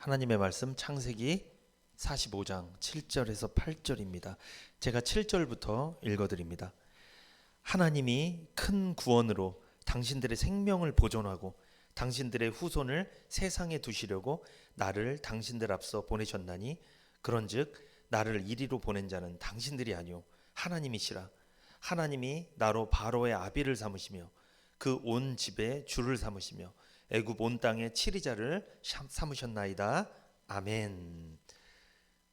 하나님의 말씀 창세기 45장 7절에서 8절입니다. 제가 7절부터 읽어드립니다. 하나님이 큰 구원으로 당신들의 생명을 보존하고 당신들의 후손을 세상에 두시려고 나를 당신들 앞서 보내셨나니 그런즉 나를 이리로 보낸 자는 당신들이 아니요 하나님이시라. 하나님이 나로 바로의 아비를 삼으시며 그 온 집에 주를 삼으시며 애굽 온 땅의 치리자를 삼으셨나이다. 아멘.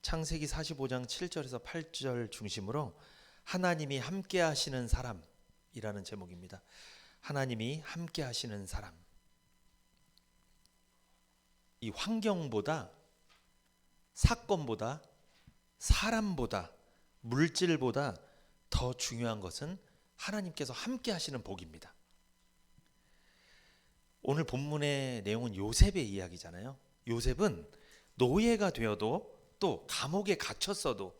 창세기 45장 7절에서 8절 중심으로 하나님이 함께 하시는 사람이라는 제목입니다. 하나님이 함께 하시는 사람. 이 환경보다, 사건보다, 사람보다, 물질보다 더 중요한 것은 하나님께서 함께 하시는 복입니다. 오늘 본문의 내용은 요셉의 이야기잖아요. 요셉은 노예가 되어도 또 감옥에 갇혔어도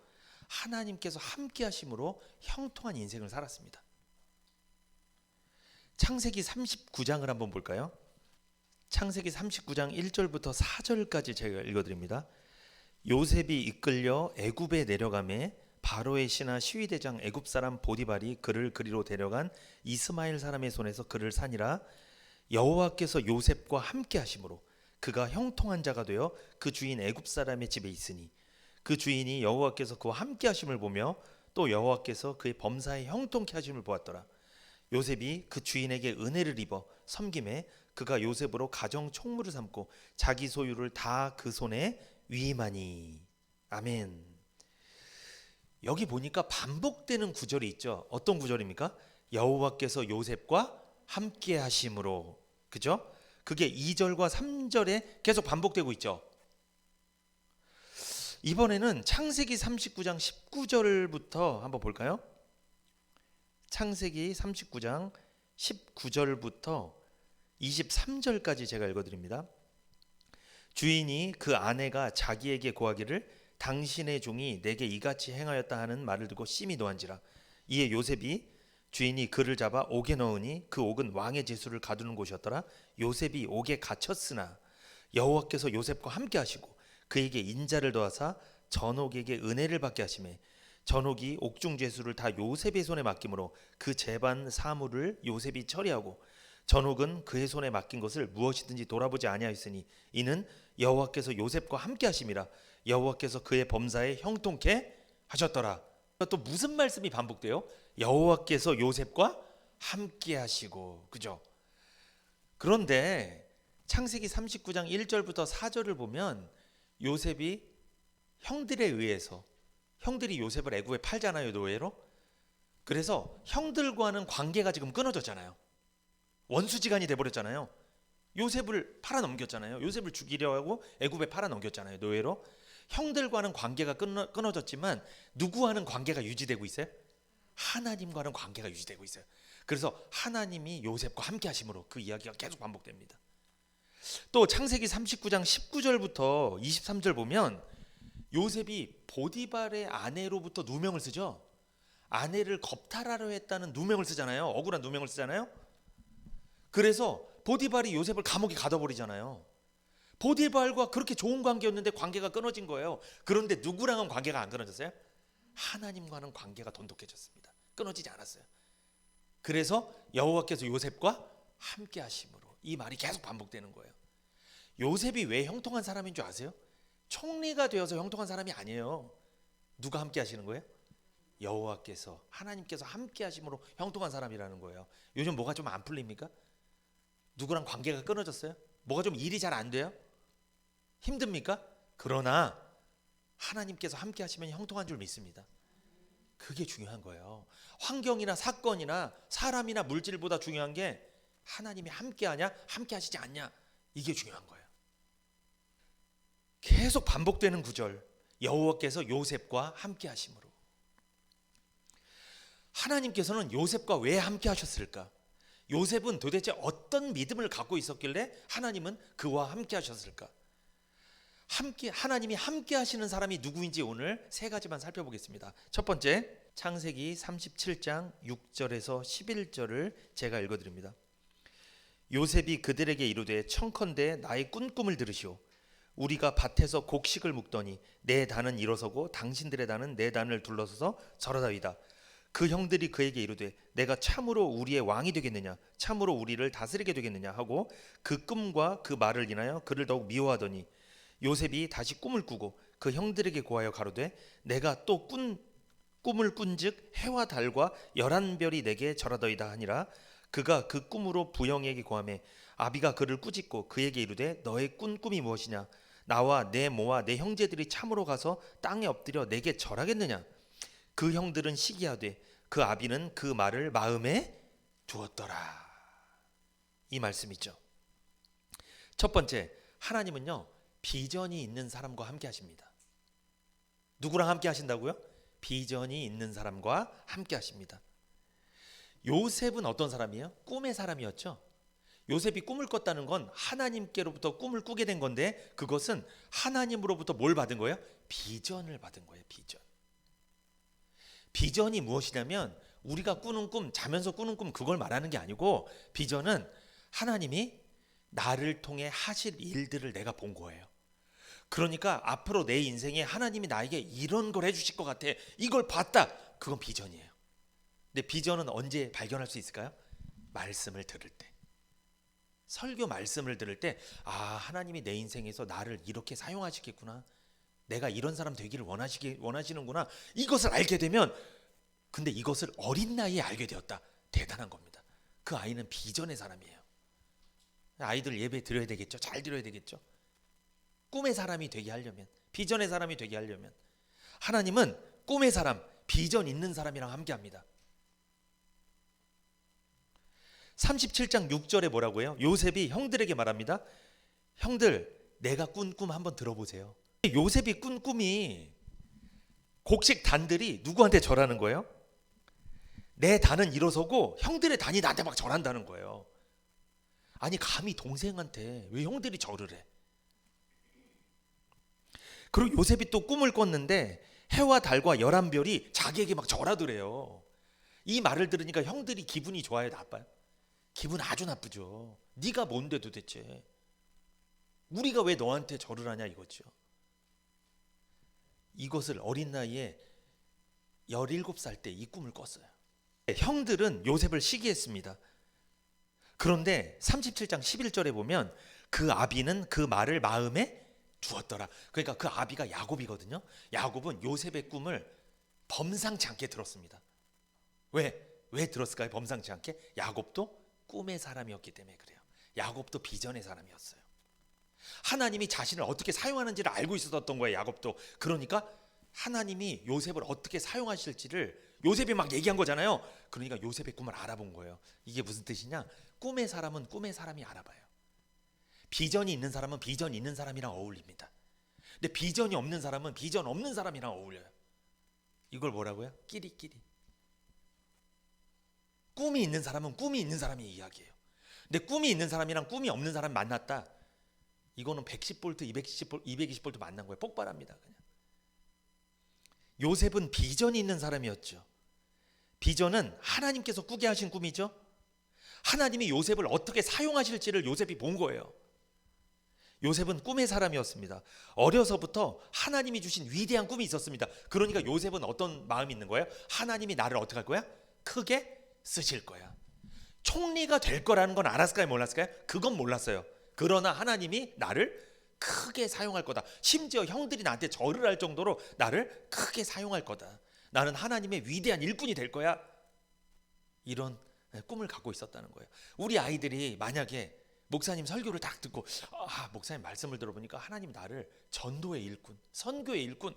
하나님께서 함께 하심으로 형통한 인생을 살았습니다. 창세기 39장을 한번 볼까요? 창세기 39장 1절부터 4절까지 제가 읽어드립니다. 요셉이 이끌려 애굽에 내려가매 바로의 신하 시위대장 애굽 사람 보디발이 그를 그리로 데려간 이스마엘 사람의 손에서 그를 산이라. 여호와께서 요셉과 함께 하심으로 그가 형통한 자가 되어 그 주인 애굽 사람의 집에 있으니 그 주인이 여호와께서 그와 함께 하심을 보며 또 여호와께서 그의 범사에 형통케 하심을 보았더라. 요셉이 그 주인에게 은혜를 입어 섬김에 그가 요셉으로 가정 총무를 삼고 자기 소유를 다 그 손에 위임하니. 아멘. 여기 보니까 반복되는 구절이 있죠. 어떤 구절입니까? 여호와께서 요셉과 함께 하심으로. 그죠? 그게 2절과 3절에 계속 반복되고 있죠. 이번에는 창세기 39장 19절부터 한번 볼까요? 창세기 39장 19절부터 23절까지 제가 읽어드립니다. 주인이 그 아내가 자기에게 고하기를 당신의 종이 내게 이같이 행하였다 하는 말을 듣고 심히 노한지라. 이에 요셉이 주인이 그를 잡아 옥에 넣으니 그 옥은 왕의 제수를 가두는 곳이었더라. 요셉이 옥에 갇혔으나 여호와께서 요셉과 함께 하시고 그에게 인자를 더하사 전옥에게 은혜를 받게 하시매 전옥이 옥중 제수를 다 요셉의 손에 맡김으로 그 재반 사물을 요셉이 처리하고 전옥은 그의 손에 맡긴 것을 무엇이든지 돌아보지 아니하였으니 이는 여호와께서 요셉과 함께 하심이라. 여호와께서 그의 범사에 형통케 하셨더라. 또 무슨 말씀이 반복돼요? 여호와께서 요셉과 함께 하시고. 그죠? 그런데 창세기 39장 1절부터 4절을 보면 요셉이 형들에 의해서, 형들이 요셉을 애굽에 팔잖아요, 노예로. 그래서 형들과는 관계가 지금 끊어졌잖아요. 원수지간이 돼버렸잖아요. 요셉을 팔아넘겼잖아요. 요셉을 죽이려 하고 애굽에 팔아넘겼잖아요, 노예로. 형들과는 관계가 끊어졌지만 누구와는 관계가 유지되고 있어요? 하나님과는 관계가 유지되고 있어요. 그래서 하나님이 요셉과 함께 하심으로 그 이야기가 계속 반복됩니다. 또 창세기 39장 19절부터 23절 보면 요셉이 보디발의 아내로부터 누명을 쓰죠. 아내를 겁탈하려 했다는 누명을 쓰잖아요. 억울한 누명을 쓰잖아요. 그래서 보디발이 요셉을 감옥에 가둬버리잖아요. 보디발과 그렇게 좋은 관계였는데 관계가 끊어진 거예요. 그런데 누구랑은 관계가 안 끊어졌어요? 하나님과는 관계가 돈독해졌습니다. 끊어지지 않았어요. 그래서 여호와께서 요셉과 함께 하심으로, 이 말이 계속 반복되는 거예요. 요셉이 왜 형통한 사람인 줄 아세요? 총리가 되어서 형통한 사람이 아니에요. 누가 함께 하시는 거예요? 여호와께서, 하나님께서 함께 하심으로 형통한 사람이라는 거예요. 요즘 뭐가 좀 안 풀립니까? 누구랑 관계가 끊어졌어요? 뭐가 좀 일이 잘 안 돼요? 힘듭니까? 그러나 하나님께서 함께 하시면 형통한 줄 믿습니다. 그게 중요한 거예요. 환경이나 사건이나 사람이나 물질보다 중요한 게 하나님이 함께 하냐, 함께 하시지 않냐, 이게 중요한 거예요. 계속 반복되는 구절, 여호와께서 요셉과 함께 하심으로. 하나님께서는 요셉과 왜 함께 하셨을까? 요셉은 도대체 어떤 믿음을 갖고 있었길래 하나님은 그와 함께 하셨을까? 하나님이 함께 하시는 사람이 누구인지 오늘 세 가지만 살펴보겠습니다. 첫 번째, 창세기 37장 6절에서 11절을 제가 읽어드립니다. 요셉이 그들에게 이르되 청컨대 나의 꾼 꿈을 들으시오. 우리가 밭에서 곡식을 묵더니 내 단은 일어서고 당신들의 단은 내 단을 둘러서서 절하다이다. 그 형들이 그에게 이르되 내가 참으로 우리의 왕이 되겠느냐 참으로 우리를 다스리게 되겠느냐 하고 그 꿈과 그 말을 인하여 그를 더욱 미워하더니 요셉이 다시 꿈을 꾸고 그 형들에게 고하여 가로되 내가 또 꿈을 꾼즉 해와 달과 11별이 내게 절하더이다 하니라. 그가 그 꿈으로 부영에게 고하매 아비가 그를 꾸짖고 그에게 이르되 너의 꾼 꿈이 무엇이냐 나와 내 모와 내 형제들이 참으로 가서 땅에 엎드려 내게 절하겠느냐. 그 형들은 시기하되 그 아비는 그 말을 마음에 두었더라. 이 말씀이죠. 첫 번째, 하나님은요 비전이 있는 사람과 함께 하십니다. 누구랑 함께 하신다고요? 비전이 있는 사람과 함께 하십니다. 요셉은 어떤 사람이에요? 꿈의 사람이었죠. 요셉이 꿈을 꿨다는 건 하나님께로부터 꿈을 꾸게 된 건데 그것은 하나님으로부터 뭘 받은 거예요? 비전을 받은 거예요. 비전이 무엇이냐면 우리가 꾸는 꿈, 자면서 꾸는 꿈 그걸 말하는 게 아니고 비전은 하나님이 나를 통해 하실 일들을 내가 본 거예요. 그러니까 앞으로 내 인생에 하나님이 나에게 이런 걸 해주실 것 같아. 이걸 봤다. 그건 비전이에요. 근데 비전은 언제 발견할 수 있을까요? 말씀을 들을 때. 설교 말씀을 들을 때 하나님이 내 인생에서 나를 이렇게 사용하시겠구나. 내가 이런 사람 되기를 원하시는구나. 이것을 알게 되면 근데 이것을 어린 나이에 알게 되었다. 대단한 겁니다. 그 아이는 비전의 사람이에요. 아이들 예배 드려야 되겠죠. 잘 드려야 되겠죠. 꿈의 사람이 되게 하려면 비전의 사람이 되게 하려면 하나님은 꿈의 사람, 비전 있는 사람이랑 함께합니다. 37장 6절에 뭐라고 해요? 요셉이 형들에게 말합니다. 형들 내가 꾼 꿈 한번 들어보세요. 요셉이 꾼 꿈이 곡식 단들이 누구한테 절하는 거예요? 내 단은 일어서고 형들의 단이 나한테 막 절한다는 거예요. 아니 감히 동생한테 왜 형들이 절을 해? 그리고 요셉이 또 꿈을 꿨는데 해와 달과 11별이 자기에게 막 절하더래요. 이 말을 들으니까 형들이 기분이 좋아요, 나빠요? 기분 아주 나쁘죠. 네가 뭔데 도대체? 우리가 왜 너한테 절을 하냐 이거죠. 이것을 어린 나이에 17살 때 이 꿈을 꿨어요. 형들은 요셉을 시기했습니다. 그런데 37장 11절에 보면 그 아비는 그 말을 마음에 두었더라. 그러니까 그 아비가 야곱이거든요. 야곱은 요셉의 꿈을 범상치 않게 들었습니다. 왜 들었을까요? 범상치 않게? 야곱도 꿈의 사람이었기 때문에 그래요. 야곱도 비전의 사람이었어요. 하나님이 자신을 어떻게 사용하는지를 알고 있었던 거예요. 야곱도. 그러니까 하나님이 요셉을 어떻게 사용하실지를 요셉이 막 얘기한 거잖아요. 그러니까 요셉의 꿈을 알아본 거예요. 이게 무슨 뜻이냐? 꿈의 사람은 꿈의 사람이 알아봐요. 비전이 있는 사람은 비전 있는 사람이랑 어울립니다. 근데 비전이 없는 사람은 비전 없는 사람이랑 어울려요. 이걸 뭐라고요? 끼리끼리. 꿈이 있는 사람은 꿈이 있는 사람의 이야기예요. 근데 꿈이 있는 사람이랑 꿈이 없는 사람 만났다. 이거는 110V, 220V 만난 거예요. 폭발합니다. 그냥. 요셉은 비전이 있는 사람이었죠. 비전은 하나님께서 꾸게 하신 꿈이죠. 하나님이 요셉을 어떻게 사용하실지를 요셉이 본 거예요. 요셉은 꿈의 사람이었습니다. 어려서부터 하나님이 주신 위대한 꿈이 있었습니다. 그러니까 요셉은 어떤 마음이 있는 거예요? 하나님이 나를 어떻게 할 거야? 크게 쓰실 거야. 총리가 될 거라는 건 알았을까요? 몰랐을까요? 그건 몰랐어요. 그러나 하나님이 나를 크게 사용할 거다. 심지어 형들이 나한테 절을 할 정도로 나를 크게 사용할 거다. 나는 하나님의 위대한 일꾼이 될 거야. 이런 꿈을 갖고 있었다는 거예요. 우리 아이들이 만약에 목사님 설교를 딱 듣고 목사님 말씀을 들어보니까 하나님 나를 전도의 일꾼, 선교의 일꾼,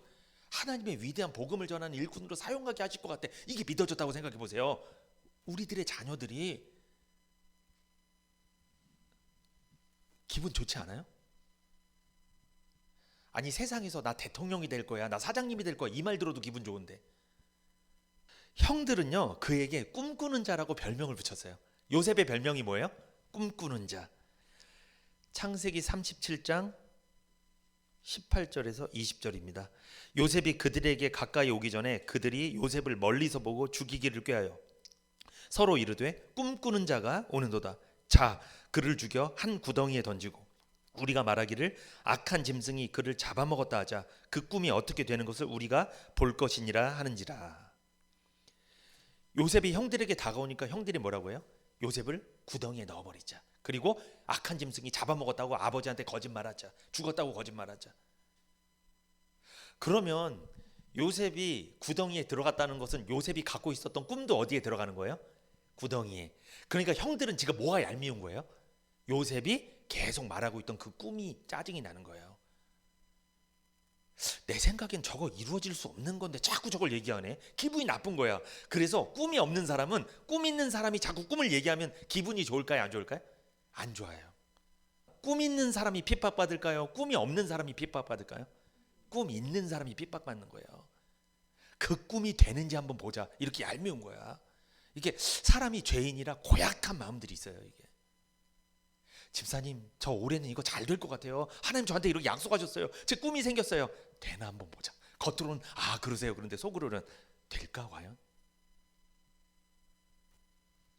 하나님의 위대한 복음을 전하는 일꾼으로 사용하게 하실 것 같아. 이게 믿어졌다고 생각해 보세요. 우리들의 자녀들이 기분 좋지 않아요? 아니 세상에서 나 대통령이 될 거야, 나 사장님이 될 거야 이 말 들어도 기분 좋은데 형들은요 그에게 꿈꾸는 자라고 별명을 붙였어요. 요셉의 별명이 뭐예요? 꿈꾸는 자. 창세기 37장 18절에서 20절입니다. 요셉이 그들에게 가까이 오기 전에 그들이 요셉을 멀리서 보고 죽이기를 꾀하여 서로 이르되 꿈꾸는 자가 오는도다. 자 그를 죽여 한 구덩이에 던지고 우리가 말하기를 악한 짐승이 그를 잡아먹었다 하자 그 꿈이 어떻게 되는 것을 우리가 볼 것이니라 하는지라. 요셉이 형들에게 다가오니까 형들이 뭐라고 해요? 요셉을 구덩이에 넣어버리자. 그리고 악한 짐승이 잡아먹었다고 아버지한테 거짓말하자. 죽었다고 거짓말하자. 그러면 요셉이 구덩이에 들어갔다는 것은 요셉이 갖고 있었던 꿈도 어디에 들어가는 거예요? 구덩이에. 그러니까 형들은 지금 뭐가 얄미운 거예요? 요셉이 계속 말하고 있던 그 꿈이 짜증이 나는 거예요. 내 생각엔 저거 이루어질 수 없는 건데 자꾸 저걸 얘기하네. 기분이 나쁜 거야. 그래서 꿈이 없는 사람은 꿈 있는 사람이 자꾸 꿈을 얘기하면 기분이 좋을까요? 안 좋을까요? 안 좋아요. 꿈 있는 사람이 핍박받을까요? 꿈이 없는 사람이 핍박받을까요? 꿈 있는 사람이 핍박받는 거예요. 그 꿈이 되는지 한번 보자. 이렇게 얄미운 거야. 이게 사람이 죄인이라 고약한 마음들이 있어요. 이게 집사님, 저 올해는 이거 잘 될 것 같아요. 하나님 저한테 이렇게 약속하셨어요. 제 꿈이 생겼어요. 되나 한번 보자. 겉으로는 아 그러세요. 그런데 속으로는 될까 과연?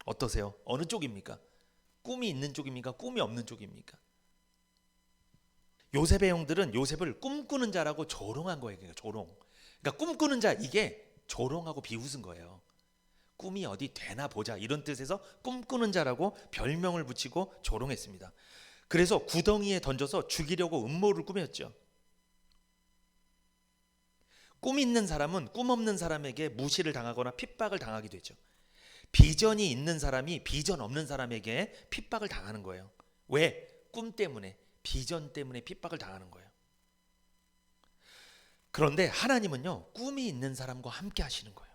어떠세요? 어느 쪽입니까? 꿈이 있는 쪽입니까? 꿈이 없는 쪽입니까? 요셉의 형들은 요셉을 꿈꾸는 자라고 조롱한 거예요. 그러니까 조롱. 그러니까 꿈꾸는 자, 이게 조롱하고 비웃은 거예요. 꿈이 어디 되나 보자 이런 뜻에서 꿈꾸는 자라고 별명을 붙이고 조롱했습니다. 그래서 구덩이에 던져서 죽이려고 음모를 꾸몄죠. 꿈 있는 사람은 꿈 없는 사람에게 무시를 당하거나 핍박을 당하게 되죠. 비전이 있는 사람이 비전 없는 사람에게 핍박을 당하는 거예요. 왜? 꿈 때문에, 비전 때문에 핍박을 당하는 거예요. 그런데 하나님은요, 꿈이 있는 사람과 함께 하시는 거예요.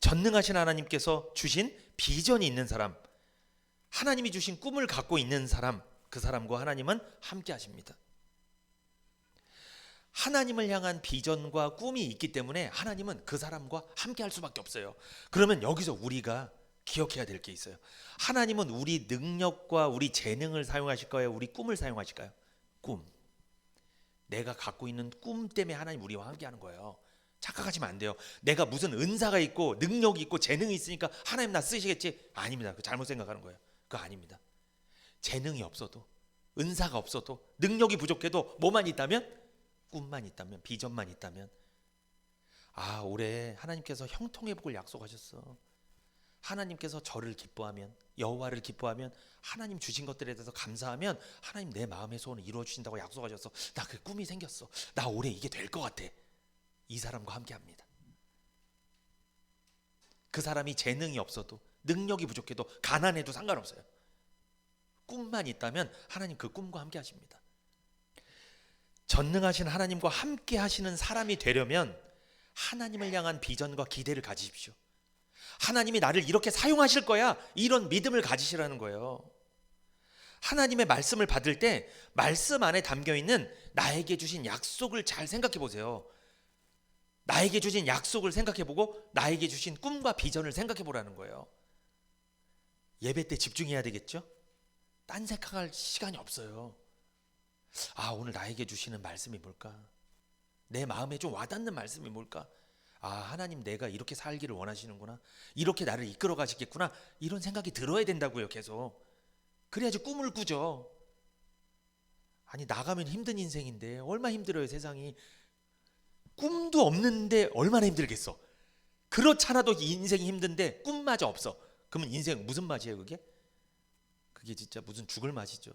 전능하신 하나님께서 주신 비전이 있는 사람, 하나님이 주신 꿈을 갖고 있는 사람, 그 사람과 하나님은 함께 하십니다. 하나님을 향한 비전과 꿈이 있기 때문에 하나님은 그 사람과 함께 할 수밖에 없어요. 그러면 여기서 우리가 기억해야 될 게 있어요. 하나님은 우리 능력과 우리 재능을 사용하실까요? 우리 꿈을 사용하실까요? 꿈. 내가 갖고 있는 꿈 때문에 하나님 우리와 함께 하는 거예요. 착각하시면 안 돼요. 내가 무슨 은사가 있고 능력이 있고 재능이 있으니까 하나님 나 쓰시겠지? 아닙니다. 그 잘못 생각하는 거예요. 그거 아닙니다. 재능이 없어도, 은사가 없어도, 능력이 부족해도 뭐만 있다면? 꿈만 있다면, 비전만 있다면, 아 올해 하나님께서 형통회복을 약속하셨어. 하나님께서 저를 기뻐하면, 여호와를 기뻐하면, 하나님 주신 것들에 대해서 감사하면 하나님 내 마음의 소원을 이루어 주신다고 약속하셨어. 나 그 꿈이 생겼어. 나 올해 이게 될 것 같아. 이 사람과 함께 합니다. 그 사람이 재능이 없어도, 능력이 부족해도, 가난해도 상관없어요. 꿈만 있다면 하나님 그 꿈과 함께 하십니다. 전능하신 하나님과 함께 하시는 사람이 되려면 하나님을 향한 비전과 기대를 가지십시오. 하나님이 나를 이렇게 사용하실 거야, 이런 믿음을 가지시라는 거예요. 하나님의 말씀을 받을 때 말씀 안에 담겨있는 나에게 주신 약속을 잘 생각해 보세요. 나에게 주신 약속을 생각해 보고 나에게 주신 꿈과 비전을 생각해 보라는 거예요. 예배 때 집중해야 되겠죠? 딴 생각할 시간이 없어요. 아 오늘 나에게 주시는 말씀이 뭘까? 내 마음에 좀 와닿는 말씀이 뭘까? 아 하나님 내가 이렇게 살기를 원하시는구나, 이렇게 나를 이끌어 가시겠구나, 이런 생각이 들어야 된다고요. 계속 그래야지 꿈을 꾸죠. 아니 나가면 힘든 인생인데 얼마나 힘들어요. 세상이 꿈도 없는데 얼마나 힘들겠어. 그렇잖아도 인생이 힘든데 꿈마저 없어. 그러면 인생 무슨 맛이에요 그게? 그게 진짜 무슨 죽을 맛이죠.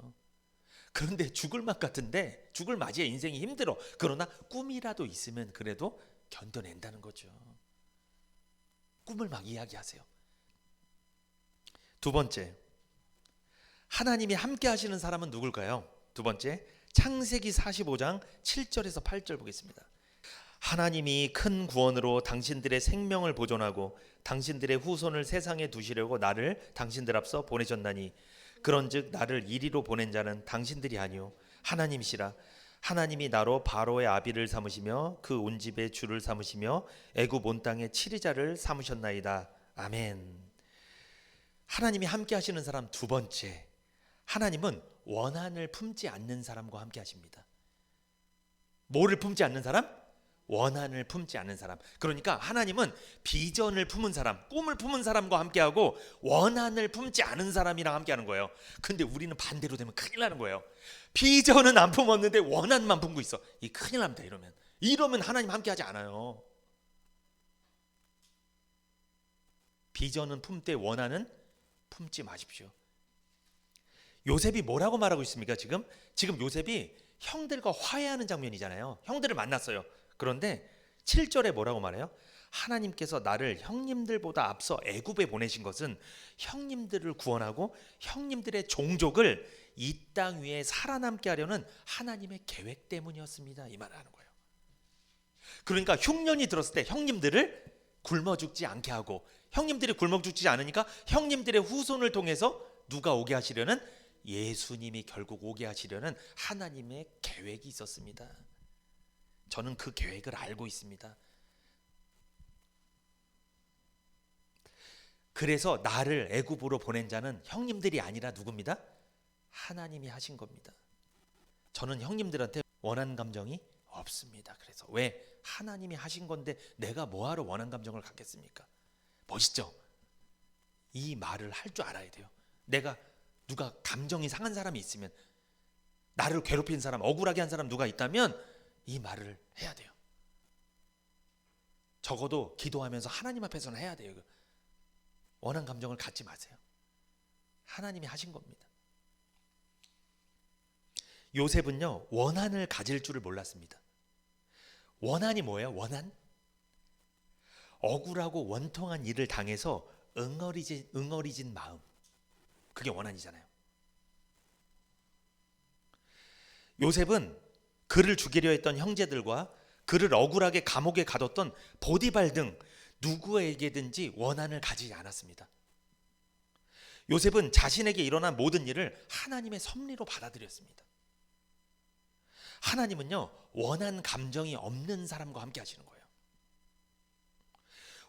그런데 죽을 맛 같은데, 죽을 맛이야. 인생이 힘들어. 그러나 꿈이라도 있으면 그래도 견뎌낸다는 거죠. 꿈을 막 이야기하세요. 두 번째, 하나님이 함께 하시는 사람은 누굴까요? 두 번째, 창세기 45장 7절에서 8절 보겠습니다. 하나님이 큰 구원으로 당신들의 생명을 보존하고 당신들의 후손을 세상에 두시려고 나를 당신들 앞서 보내셨나니 그런즉 나를 이리로 보낸 자는 당신들이 아니요 하나님이시라. 하나님이 나로 바로의 아비를 삼으시며 그 온 집의 주를 삼으시며 애굽 온 땅의 치리자를 삼으셨나이다. 아멘. 하나님이 함께 하시는 사람 두 번째, 하나님은 원한을 품지 않는 사람과 함께 하십니다. 뭐를 품지 않는 사람? 원한을 품지 않는 사람. 그러니까 하나님은 비전을 품은 사람, 꿈을 품은 사람과 함께하고 원한을 품지 않은 사람이랑 함께하는 거예요. 근데 우리는 반대로 되면 큰일 나는 거예요. 비전은 안 품었는데 원한만 품고 있어. 이 큰일 납니다. 이러면 하나님 함께하지 않아요. 비전은 품되 원한은 품지 마십시오. 요셉이 뭐라고 말하고 있습니까? 지금 요셉이 형들과 화해하는 장면이잖아요. 형들을 만났어요. 그런데 7절에 뭐라고 말해요? 하나님께서 나를 형님들보다 앞서 애굽에 보내신 것은 형님들을 구원하고 형님들의 종족을 이 땅 위에 살아남게 하려는 하나님의 계획 때문이었습니다. 이 말을 하는 거예요. 그러니까 흉년이 들었을 때 형님들을 굶어 죽지 않게 하고, 형님들이 굶어 죽지 않으니까 형님들의 후손을 통해서 누가 오게 하시려는, 예수님이 결국 오게 하시려는 하나님의 계획이 있었습니다. 저는 그 계획을 알고 있습니다. 그래서 나를 애굽으로 보낸 자는 형님들이 아니라 누굽니다? 하나님이 하신 겁니다. 저는 형님들한테 원한 감정이 없습니다. 그래서 왜? 하나님이 하신 건데 내가 뭐하러 원한 감정을 갖겠습니까? 멋있죠? 이 말을 할 줄 알아야 돼요. 내가 누가 감정이 상한 사람이 있으면, 나를 괴롭힌 사람, 억울하게 한 사람 누가 있다면 이 말을 해야 돼요. 적어도 기도하면서 하나님 앞에서는 해야 돼요. 원한 감정을 갖지 마세요. 하나님이 하신 겁니다. 요셉은요, 원한을 가질 줄을 몰랐습니다. 원한이 뭐예요? 원한? 억울하고 원통한 일을 당해서 응어리진 마음, 그게 원한이잖아요. 요셉은 그를 죽이려 했던 형제들과 그를 억울하게 감옥에 가뒀던 보디발 등 누구에게든지 원한을 가지지 않았습니다. 요셉은 자신에게 일어난 모든 일을 하나님의 섭리로 받아들였습니다. 하나님은요, 원한 감정이 없는 사람과 함께 하시는 거예요.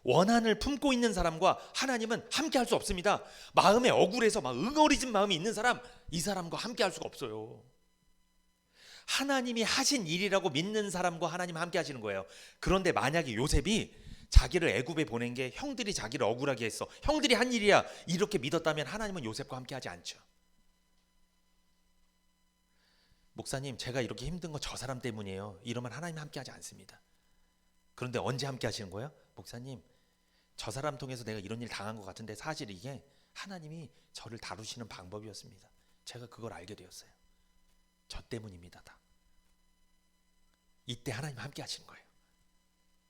원한을 품고 있는 사람과 하나님은 함께 할 수 없습니다. 마음에 억울해서 막 응어리진 마음이 있는 사람, 이 사람과 함께 할 수가 없어요. 하나님이 하신 일이라고 믿는 사람과 하나님 함께 하시는 거예요. 그런데 만약에 요셉이 자기를 애굽에 보낸 게 형들이 자기를 억울하게 했어, 형들이 한 일이야, 이렇게 믿었다면 하나님은 요셉과 함께 하지 않죠. 목사님, 제가 이렇게 힘든 거 저 사람 때문이에요, 이러면 하나님 함께 하지 않습니다. 그런데 언제 함께 하시는 거예요? 목사님, 저 사람 통해서 내가 이런 일 당한 것 같은데 사실 이게 하나님이 저를 다루시는 방법이었습니다. 제가 그걸 알게 되었어요. 저 때문입니다. 다. 이때 하나님 함께 하시는 거예요.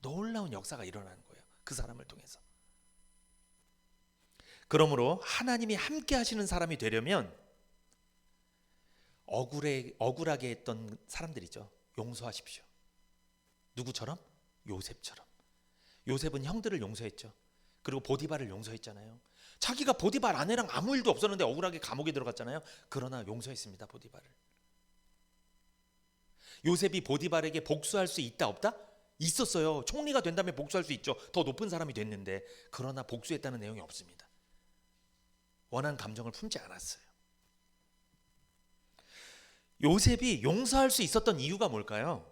놀라운 역사가 일어나는 거예요. 그 사람을 통해서. 그러므로 하나님이 함께 하시는 사람이 되려면 억울하게 했던 사람들이죠, 용서하십시오. 누구처럼? 요셉처럼. 요셉은 형들을 용서했죠. 그리고 보디발을 용서했잖아요. 자기가 보디발 아내랑 아무 일도 없었는데 억울하게 감옥에 들어갔잖아요. 그러나 용서했습니다, 보디발을. 요셉이 보디발에게 복수할 수 있다 없다? 있었어요. 총리가 된다면 복수할 수 있죠. 더 높은 사람이 됐는데. 그러나 복수했다는 내용이 없습니다. 원한 감정을 품지 않았어요. 요셉이 용서할 수 있었던 이유가 뭘까요?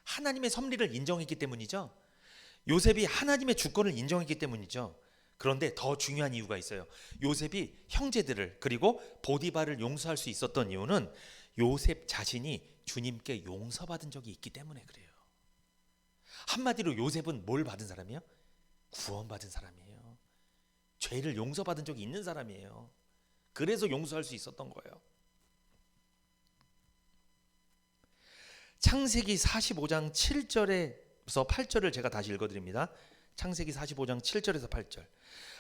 하나님의 섭리를 인정했기 때문이죠. 요셉이 하나님의 주권을 인정했기 때문이죠. 그런데 더 중요한 이유가 있어요. 요셉이 형제들을 그리고 보디발을 용서할 수 있었던 이유는 요셉 자신이 주님께 용서받은 적이 있기 때문에 그래요. 한마디로 요셉은 뭘 받은 사람이에요? 구원받은 사람이에요. 죄를 용서받은 적이 있는 사람이에요. 그래서 용서할 수 있었던 거예요. 창세기 45장 7절에서 8절을 제가 다시 읽어드립니다. 창세기 45장 7절에서 8절.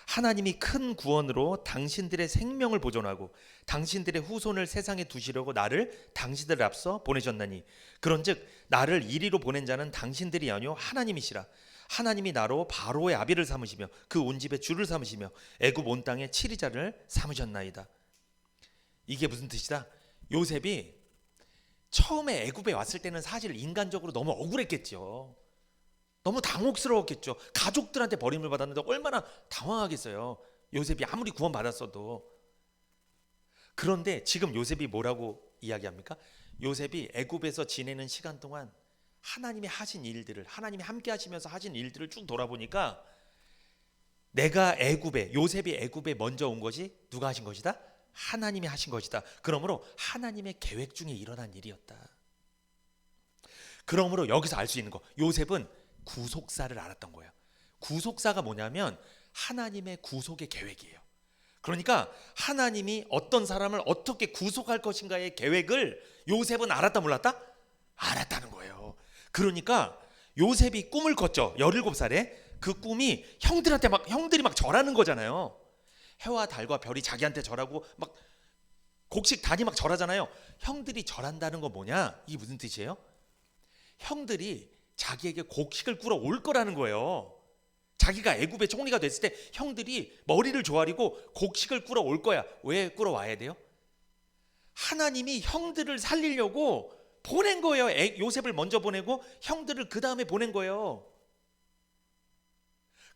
하나님이 큰 구원으로 당신들의 생명을 보존하고 당신들의 후손을 세상에 두시려고 나를 당신들 앞서 보내셨나니, 그런즉 나를 이리로 보낸 자는 당신들이 아니요 하나님이시라. 하나님이 나로 바로의 아비를 삼으시며 그 온 집의 주를 삼으시며 애굽 온 땅의 치리자를 삼으셨나이다. 이게 무슨 뜻이다? 요셉이 처음에 애굽에 왔을 때는 사실 인간적으로 너무 억울했겠죠. 너무 당혹스러웠겠죠. 가족들한테 버림을 받았는데 얼마나 당황하겠어요, 요셉이 아무리 구원받았어도. 그런데 지금 요셉이 뭐라고 이야기합니까? 요셉이 애굽에서 지내는 시간 동안 하나님이 하신 일들을, 하나님이 함께 하시면서 하신 일들을 쭉 돌아보니까 내가 요셉이 애굽에 먼저 온 것이 누가 하신 것이다? 하나님이 하신 것이다. 그러므로 하나님의 계획 중에 일어난 일이었다. 그러므로 여기서 알 수 있는 거, 요셉은 구속사를 알았던 거예요. 구속사가 뭐냐면 하나님의 구속의 계획이에요. 그러니까 하나님이 어떤 사람을 어떻게 구속할 것인가의 계획을 요셉은 알았다 몰랐다? 알았다는 거예요. 그러니까 요셉이 꿈을 꿨죠. 17살에. 그 꿈이 형들이 막 절하는 거잖아요. 해와 달과 별이 자기한테 절하고 막 곡식 단이 막 절하잖아요. 형들이 절한다는 건 뭐냐? 이게 무슨 뜻이에요? 형들이 자기에게 곡식을 꾸러 올 거라는 거예요. 자기가 애굽의 총리가 됐을 때 형들이 머리를 조아리고 곡식을 꾸러 올 거야. 왜 꾸러 와야 돼요? 하나님이 형들을 살리려고 보낸 거예요. 요셉을 먼저 보내고 형들을 그 다음에 보낸 거예요.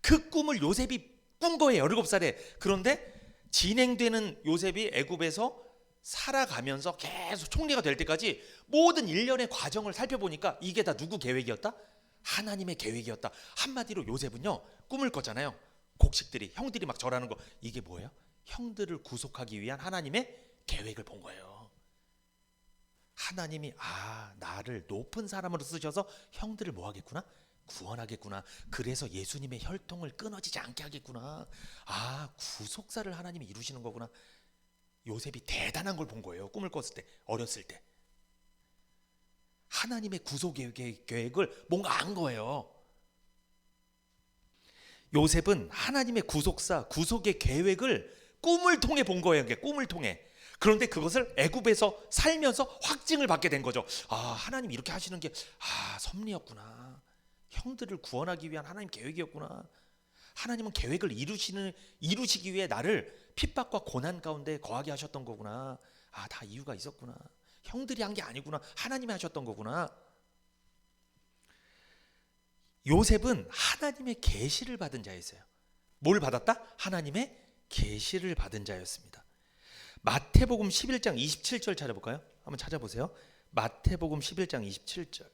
그 꿈을 요셉이 꾼 거예요. 17살에. 그런데 진행되는 요셉이 애굽에서 살아가면서 계속 총리가 될 때까지 모든 일련의 과정을 살펴보니까 이게 다 누구 계획이었다? 하나님의 계획이었다. 한마디로 요셉은요, 꿈을 꿨잖아요. 곡식들이, 형들이 막 절하는 거, 이게 뭐예요? 형들을 구속하기 위한 하나님의 계획을 본 거예요. 하나님이 나를 높은 사람으로 쓰셔서 형들을 뭐 하겠구나? 구원하겠구나. 그래서 예수님의 혈통을 끊어지지 않게 하겠구나. 구속사를 하나님이 이루시는 거구나. 요셉이 대단한 걸 본 거예요. 꿈을 꿨을 때, 어렸을 때. 하나님의 구속 계획을 뭔가 안 거예요. 요셉은 하나님의 구속사, 구속의 계획을 꿈을 통해 본 거예요. 꿈을 통해. 그런데 그것을 애굽에서 살면서 확증을 받게 된 거죠. 하나님 이렇게 하시는 게 섭리였구나. 형들을 구원하기 위한 하나님 계획이었구나. 하나님은 계획을 이루시기 위해 나를 핍박과 고난 가운데 거하게 하셨던 거구나. 다 이유가 있었구나. 형들이 한 게 아니구나. 하나님이 하셨던 거구나. 요셉은 하나님의 계시를 받은 자였어요. 뭘 받았다? 하나님의 계시를 받은 자였습니다. 마태복음 11장 27절 찾아볼까요? 한번 찾아보세요. 마태복음 11장 27절.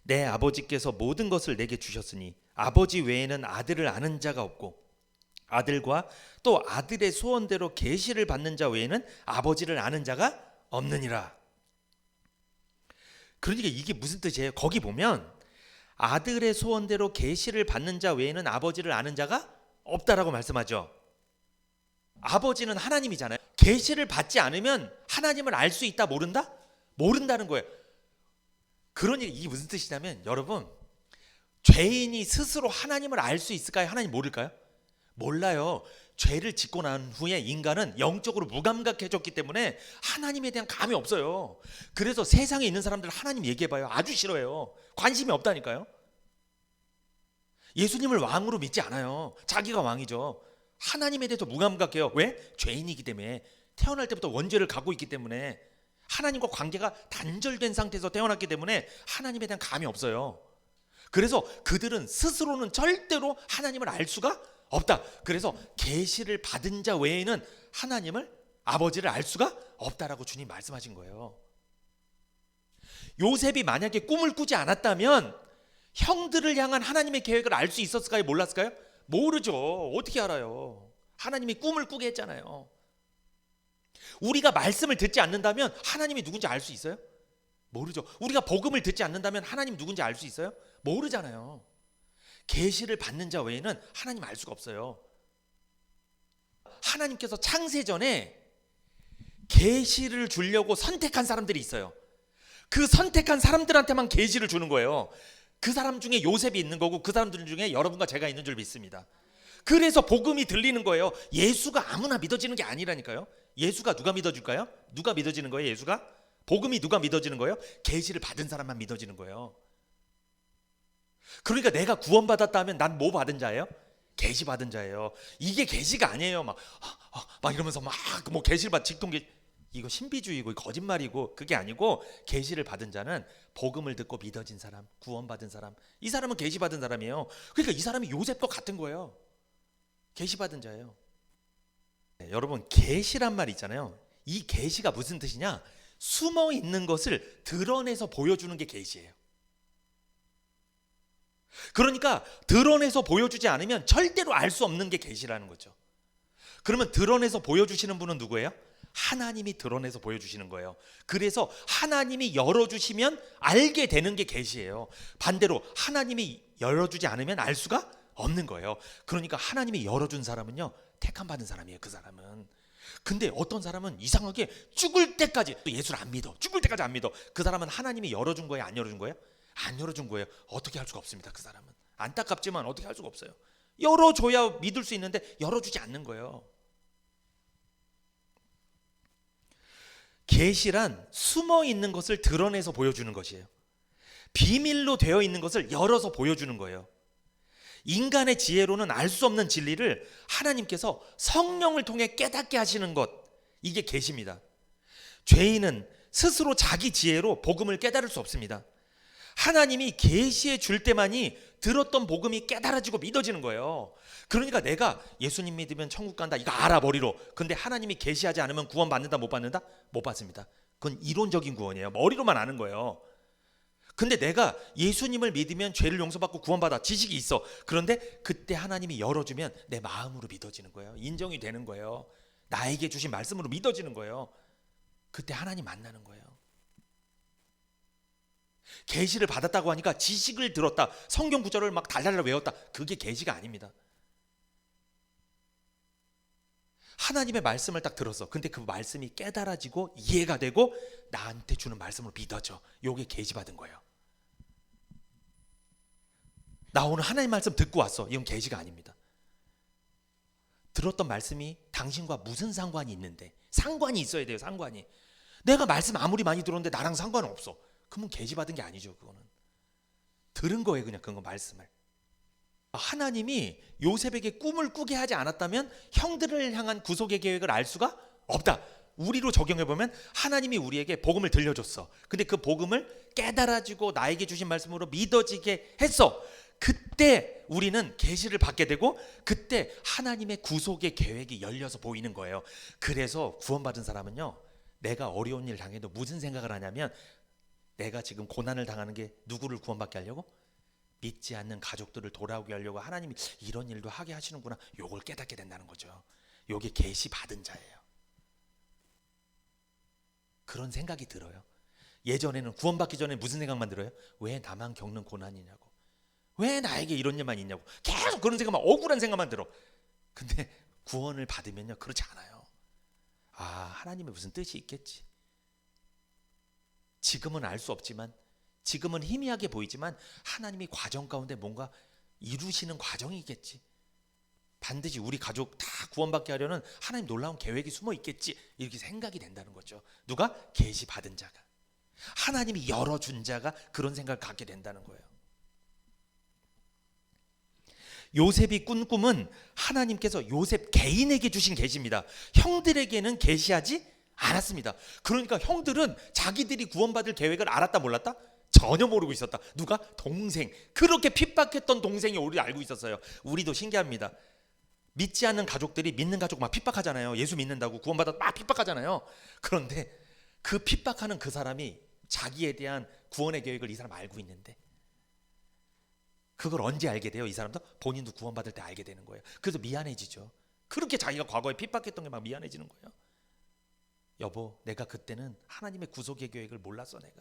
내 아버지께서 모든 것을 내게 주셨으니 아버지 외에는 아들을 아는 자가 없고 아들과 또 아들의 소원대로 계시를 받는 자 외에는 아버지를 아는 자가 없느니라. 그러니까 이게 무슨 뜻이에요? 거기 보면 아들의 소원대로 계시를 받는 자 외에는 아버지를 아는 자가 없다라고 말씀하죠. 아버지는 하나님이잖아요. 계시를 받지 않으면 하나님을 알 수 있다 모른다? 모른다는 거예요. 그러니 이게 무슨 뜻이냐면 여러분, 죄인이 스스로 하나님을 알 수 있을까요? 하나님 모를까요? 몰라요. 죄를 짓고 난 후에 인간은 영적으로 무감각해졌기 때문에 하나님에 대한 감이 없어요. 그래서 세상에 있는 사람들 하나님 얘기해봐요. 아주 싫어해요. 관심이 없다니까요. 예수님을 왕으로 믿지 않아요. 자기가 왕이죠. 하나님에 대해서 무감각해요. 왜? 죄인이기 때문에. 태어날 때부터 원죄를 갖고 있기 때문에 하나님과 관계가 단절된 상태에서 태어났기 때문에 하나님에 대한 감이 없어요. 그래서 그들은 스스로는 절대로 하나님을 알 수가 없다. 그래서 계시를 받은 자 외에는 하나님을, 아버지를 알 수가 없다라고 주님 말씀하신 거예요. 요셉이 만약에 꿈을 꾸지 않았다면 형들을 향한 하나님의 계획을 알 수 있었을까요? 몰랐을까요? 모르죠. 어떻게 알아요? 하나님이 꿈을 꾸게 했잖아요. 우리가 말씀을 듣지 않는다면 하나님이 누군지 알 수 있어요? 모르죠. 우리가 복음을 듣지 않는다면 하나님 누군지 알 수 있어요? 모르잖아요. 계시를 받는 자 외에는 하나님 알 수가 없어요. 하나님께서 창세 전에 계시를 주려고 선택한 사람들이 있어요. 그 선택한 사람들한테만 계시를 주는 거예요. 그 사람 중에 요셉이 있는 거고 그 사람들 중에 여러분과 제가 있는 줄 믿습니다. 그래서 복음이 들리는 거예요. 예수가 아무나 믿어지는 게 아니라니까요. 예수가 누가 믿어줄까요? 누가 믿어지는 거예요? 예수가? 복음이 누가 믿어지는 거예요? 계시를 받은 사람만 믿어지는 거예요. 그러니까 내가 구원받았다 하면 난 뭐 받은 자예요? 계시 받은 자예요. 이게 계시가 아니에요. 막 이러면서 막 뭐 계시를 받 직통계, 이거 신비주의고 거짓말이고 그게 아니고, 계시를 받은 자는 복음을 듣고 믿어진 사람, 구원받은 사람, 이 사람은 계시 받은 사람이에요. 그러니까 이 사람이 요셉과 같은 거예요. 계시 받은 자예요. 네, 여러분, 계시란 말 있잖아요. 이 계시가 무슨 뜻이냐? 숨어 있는 것을 드러내서 보여주는 게 계시예요. 그러니까 드러내서 보여주지 않으면 절대로 알 수 없는 게 계시라는 거죠. 그러면 드러내서 보여주시는 분은 누구예요? 하나님이 드러내서 보여주시는 거예요. 그래서 하나님이 열어주시면 알게 되는 게 계시예요. 반대로 하나님이 열어주지 않으면 알 수가 없는 거예요. 그러니까 하나님이 열어준 사람은요, 택함 받은 사람이에요. 그 사람은. 근데 어떤 사람은 이상하게 죽을 때까지 또 예수를 안 믿어. 죽을 때까지 안 믿어. 그 사람은 하나님이 열어준 거예요? 안 열어준 거예요? 안 열어준 거예요. 어떻게 할 수가 없습니다. 그 사람은. 안타깝지만 어떻게 할 수가 없어요. 열어줘야 믿을 수 있는데 열어주지 않는 거예요. 계시란 숨어 있는 것을 드러내서 보여주는 것이에요. 비밀로 되어 있는 것을 열어서 보여주는 거예요. 인간의 지혜로는 알 수 없는 진리를 하나님께서 성령을 통해 깨닫게 하시는 것, 이게 계시입니다. 죄인은 스스로 자기 지혜로 복음을 깨달을 수 없습니다. 하나님이 계시해 줄 때만이 들었던 복음이 깨달아지고 믿어지는 거예요. 그러니까 내가 예수님 믿으면 천국 간다, 이거 알아 머리로. 근데 하나님이 계시하지 않으면 구원 받는다 못 받는다? 못 받습니다. 그건 이론적인 구원이에요. 머리로만 아는 거예요. 근데 내가 예수님을 믿으면 죄를 용서받고 구원받아, 지식이 있어. 그런데 그때 하나님이 열어주면 내 마음으로 믿어지는 거예요. 인정이 되는 거예요. 나에게 주신 말씀으로 믿어지는 거예요. 그때 하나님 만나는 거예요. 계시를 받았다고 하니까 지식을 들었다, 성경 구절을 막 달달달 외웠다, 그게 계시가 아닙니다. 하나님의 말씀을 딱 들었어. 근데 그 말씀이 깨달아지고 이해가 되고 나한테 주는 말씀으로 믿어져. 요게 계시 받은 거예요. 나 오늘 하나님 말씀 듣고 왔어. 이건 계시가 아닙니다. 들었던 말씀이 당신과 무슨 상관이 있는데, 상관이 있어야 돼요. 상관이. 내가 말씀 아무리 많이 들었는데 나랑 상관은 없어. 그러면 계시 받은 게 아니죠. 그거는 들은 거예요. 그냥 그거 말씀을. 하나님이 요셉에게 꿈을 꾸게 하지 않았다면 형들을 향한 구속의 계획을 알 수가 없다. 우리로 적용해보면 하나님이 우리에게 복음을 들려줬어. 근데 그 복음을 깨달아지고 나에게 주신 말씀으로 믿어지게 했어. 그때 우리는 계시를 받게 되고 그때 하나님의 구속의 계획이 열려서 보이는 거예요. 그래서 구원받은 사람은요, 내가 어려운 일 당해도 무슨 생각을 하냐면, 내가 지금 고난을 당하는 게 누구를 구원받게 하려고? 믿지 않는 가족들을 돌아오게 하려고 하나님이 이런 일도 하게 하시는구나. 요걸 깨닫게 된다는 거죠. 요게 계시 받은 자예요. 그런 생각이 들어요. 예전에는 구원받기 전에 무슨 생각만 들어요? 왜 나만 겪는 고난이냐고, 왜 나에게 이런 일만 있냐고, 계속 그런 생각만, 억울한 생각만 들어. 근데 구원을 받으면요, 그렇지 않아요. 아, 하나님의 무슨 뜻이 있겠지. 지금은 알 수 없지만, 지금은 희미하게 보이지만 하나님이 과정 가운데 뭔가 이루시는 과정이겠지. 반드시 우리 가족 다 구원받게 하려는 하나님 놀라운 계획이 숨어 있겠지. 이렇게 생각이 된다는 거죠. 누가? 계시 받은 자가, 하나님이 열어준 자가 그런 생각을 갖게 된다는 거예요. 요셉이 꾼 꿈은 하나님께서 요셉 개인에게 주신 계시입니다. 형들에게는 계시하지 않았습니다. 그러니까 형들은 자기들이 구원받을 계획을 알았다 몰랐다? 전혀 모르고 있었다. 누가? 동생. 그렇게 핍박했던 동생이 우리 알고 있었어요. 우리도 신기합니다. 믿지 않는 가족들이 믿는 가족 막 핍박하잖아요. 예수 믿는다고 구원받아 막 핍박하잖아요. 그런데 그 핍박하는 그 사람이 자기에 대한 구원의 계획을 이 사람 알고 있는데, 그걸 언제 알게 돼요? 이 사람도 본인도 구원받을 때 알게 되는 거예요. 그래서 미안해지죠. 그렇게 자기가 과거에 핍박했던 게 막 미안해지는 거예요. 여보, 내가 그때는 하나님의 구속의 계획을 몰랐어. 내가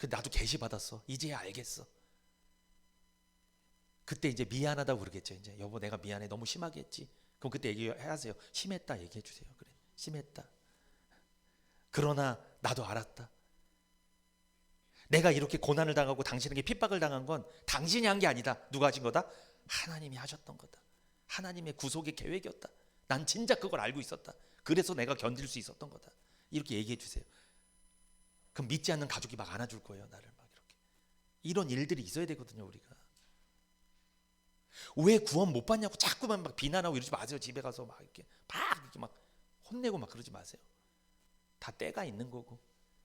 나도 계시 받았어. 이제야 알겠어. 그때 이제 미안하다고 그러겠죠. 이제 여보, 내가 미안해. 너무 심하게 했지. 그럼 그때 얘기하세요. 심했다 얘기해 주세요. 그래, 심했다. 그러나 나도 알았다. 내가 이렇게 고난을 당하고 당신에게 핍박을 당한 건 당신이 한 게 아니다. 누가 하신 거다? 하나님이 하셨던 거다. 하나님의 구속의 계획이었다. 난 진짜 그걸 알고 있었다. 그래서 내가 견딜 수 있었던 거다. 이렇게 얘기해 주세요. 그럼 믿지 않는 가족이 막 안아줄 거예요. 나를 막 이렇게. 이런 일들이 있어야 되거든요. 우리가 왜 구원 못 받냐고 자꾸만 막 비난하고 이러지 마세요. 집에 가서 막 이렇게 막 혼내고 막 그러지 마세요. 다 때가 있는 거고,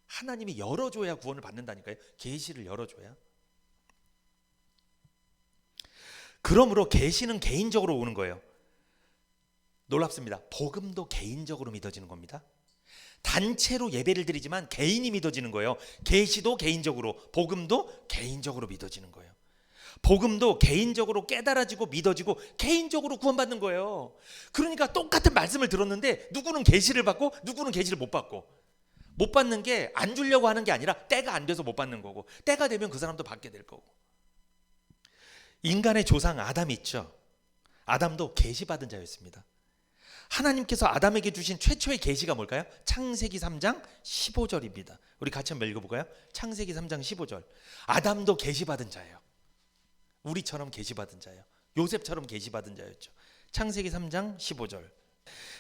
하나님이 열어줘야 구원을 받는다니까요. 계시를 열어줘야. 그러므로 계시는 개인적으로 오는 거예요. 놀랍습니다. 복음도 개인적으로 믿어지는 겁니다. 단체로 예배를 드리지만 개인이 믿어지는 거예요. 계시도 개인적으로, 복음도 개인적으로 믿어지는 거예요. 복음도 개인적으로 깨달아지고 믿어지고 개인적으로 구원받는 거예요. 그러니까 똑같은 말씀을 들었는데 누구는 계시를 받고 누구는 계시를 못 받고, 못 받는 게 안 주려고 하는 게 아니라 때가 안 돼서 못 받는 거고, 때가 되면 그 사람도 받게 될 거고. 인간의 조상 아담이 있죠. 아담도 계시받은 자였습니다. 하나님께서 아담에게 주신 최초의 계시가 뭘까요? 창세기 3장 15절입니다. 우리 같이 한번 읽어볼까요? 창세기 3장 15절. 아담도 계시받은 자예요. 우리처럼 계시받은 자예요. 요셉처럼 계시받은 자였죠. 창세기 3장 15절.